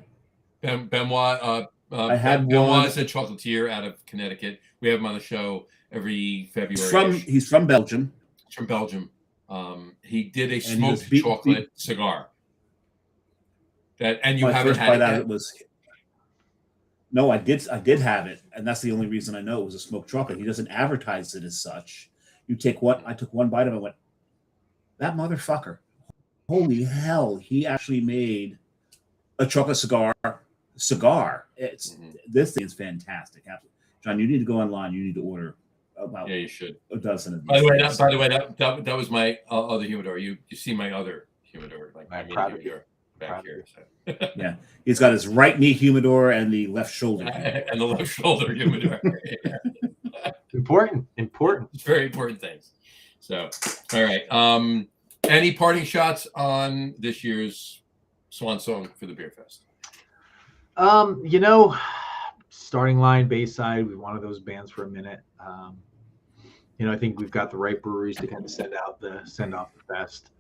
Benoit. I had Benoit is a chocolatier out of Connecticut. We have him on the show every February. He's from Belgium. He's from Belgium. He did a smoked chocolate cigar. And you haven't had it yet? No, I did have it, and that's the only reason I know it was a smoked chocolate. He doesn't advertise it as such. I took one bite of it and went, that motherfucker. Holy hell, he actually made a chocolate cigar. This thing is fantastic. John, you need to go online. You need to order about you should. a dozen of these. By the way, that was my other humidor. You see my other humidor, like my humidor back here. So. Yeah, he's got his right knee humidor and the left shoulder and the left shoulder humidor. Important. It's very important things. So, all right. Any parting shots on this year's swan song for the Beer Fest? Starting line, Bayside, we wanted those bands for a minute. I think we've got the right breweries to kind of send off the fest.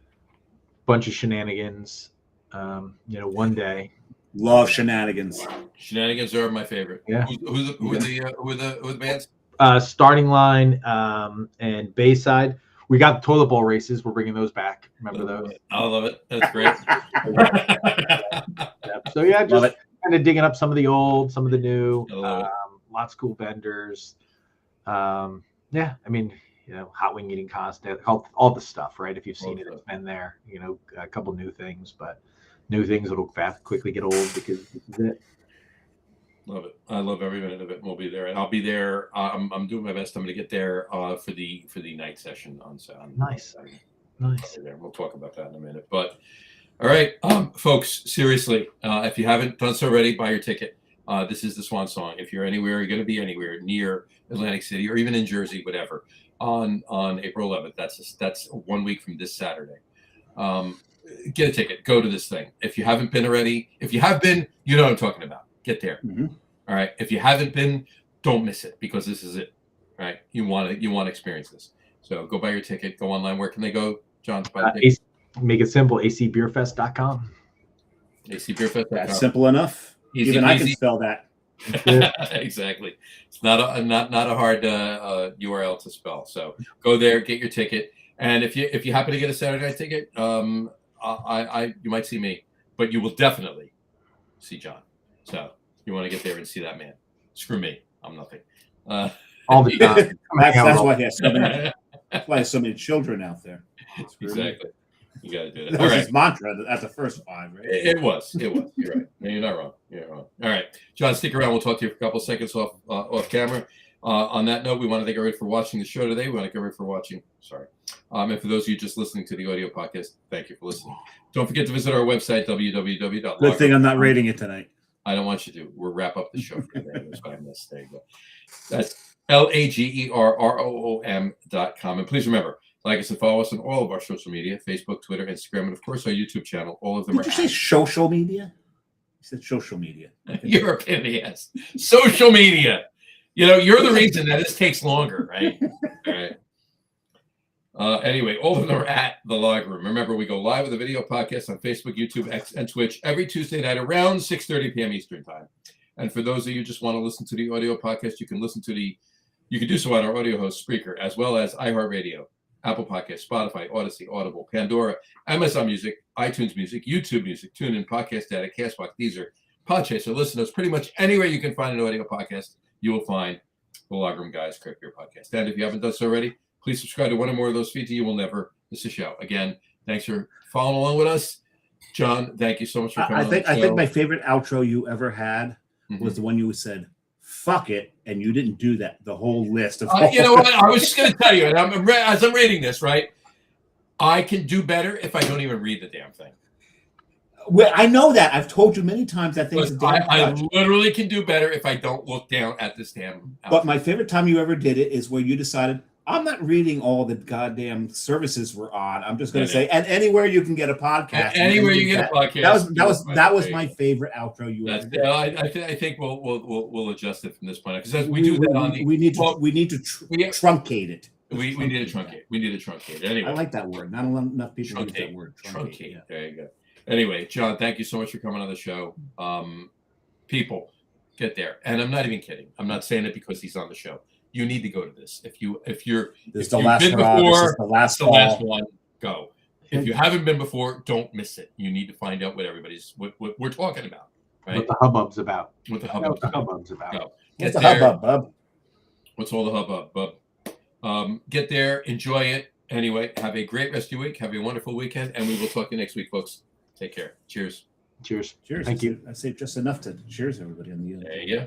Bunch of shenanigans. One day. Love shenanigans. Shenanigans are my favorite. Yeah. Who are the bands? Starting line and Bayside. We got the toilet bowl races. We're bringing those back. Remember those? I love it. That's great. So yeah, just kind of digging up some of the old, some of the new. Lots of cool vendors. Hot wing eating contest, all the stuff, right? If you've seen it, it's been there. A couple new things, but new things that'll quickly get old because this is it. Love it. I love every minute of it. We'll be there, and I'll be there. I'm doing my best. I'm going to get there for the night session on Saturday. Nice. We'll talk about that in a minute. But all right, folks. Seriously, if you haven't done so already, buy your ticket. This is the Swan Song. If you're anywhere, you're going to be anywhere near Atlantic City or even in Jersey, whatever. On April 11th. That's 1 week from this Saturday. Get a ticket. Go to this thing. If you haven't been already, if you have been, you know what I'm talking about. Get there. Mm-hmm. All right. If you haven't been, don't miss it because this is it. right? You want to experience this. So go buy your ticket. Go online. Where can they go, John? Make it simple. acbeerfest.com. acbeerfest.com. That's simple enough. Easy, Even I can spell that. Exactly. It's not a hard URL to spell. So go there, get your ticket, and if you happen to get a Saturday night ticket, you might see me, but you will definitely see John. So you want to get there and see that man. Screw me, I'm nothing. All the time. That's why he has so many. That's why he has so many children out there. Exactly. You got to do that. That was his mantra at the first 5, right? It was. You're right. No, you're not wrong. All right, John, stick around. We'll talk to you for a couple of seconds off camera. On that note, we want to thank everybody for watching the show today. We want to thank everybody for watching. Sorry. And for those of you just listening to the audio podcast, thank you for listening. Don't forget to visit our website, www. Good thing I'm not rating it tonight. I don't want you to. We'll wrap up the show for today. That's what I missed. There you go. That's LAGERROOM.com. And please remember, like us and follow us on all of our social media, Facebook, Twitter, Instagram, and of course our YouTube channel. All of them Did you say social media? You said social media. You're a pain in the ass. Social media. You're the reason that this takes longer, right? All right. Anyway, all of them are at The Log Room. Remember, we go live with a video podcast on Facebook, YouTube, X, and Twitch every Tuesday night around 6:30 p.m. Eastern Time. And for those of you who just want to listen to the audio podcast, you can do so on our audio host, Spreaker, as well as iHeartRadio, Apple Podcasts, Spotify, Odyssey, Audible, Pandora, Amazon Music, iTunes Music, YouTube Music, TuneIn, Podcast Addict, Castbox, Deezer, Podchaser, Listen Notes. Pretty much anywhere you can find an audio podcast, you will find the Log Room Guys Craft Beer Podcast. And if you haven't done so already, please subscribe to one or more of those feeds, and you will never miss a show. Again, thanks for following along with us. John, thank you so much for coming on the show. I think my favorite outro you ever had was the one you said, fuck it, and you didn't do that, the whole list of you know what? I was just going to tell you, and as I'm reading this, right, I can do better if I don't even read the damn thing. Well, I know that. I've told you many times that thing's a damn I literally can do better if I don't look down at this damn outfit. But my favorite time you ever did it is where you decided, I'm not reading all the goddamn services we're on. I'm just going to say, and anywhere you can get a podcast. Anywhere you get a podcast. That was my favorite outro you ever did. I think we'll adjust it from this point because we do that on the. We need to truncate it. We need to truncate. We need to truncate it. Anyway, I like that word. Not enough people use that word. Truncate. Yeah. There you go. Anyway, John, thank you so much for coming on the show. People, get there, and I'm not even kidding. I'm not saying it because he's on the show. You need to go to this. If you've been before, the last one, go. If you haven't been before, don't miss it. You need to find out what we're talking about. Right? What the hubbub's about. What the hubbub's about. Go. What's the hubbub, bub? What's all the hubbub, bub? Get there, enjoy it. Anyway, have a great rest of your week. Have a wonderful weekend, and we will talk to you next week, folks. Take care. Cheers. Cheers. Cheers. Thank you. I saved just enough to cheers everybody on the end. There you go.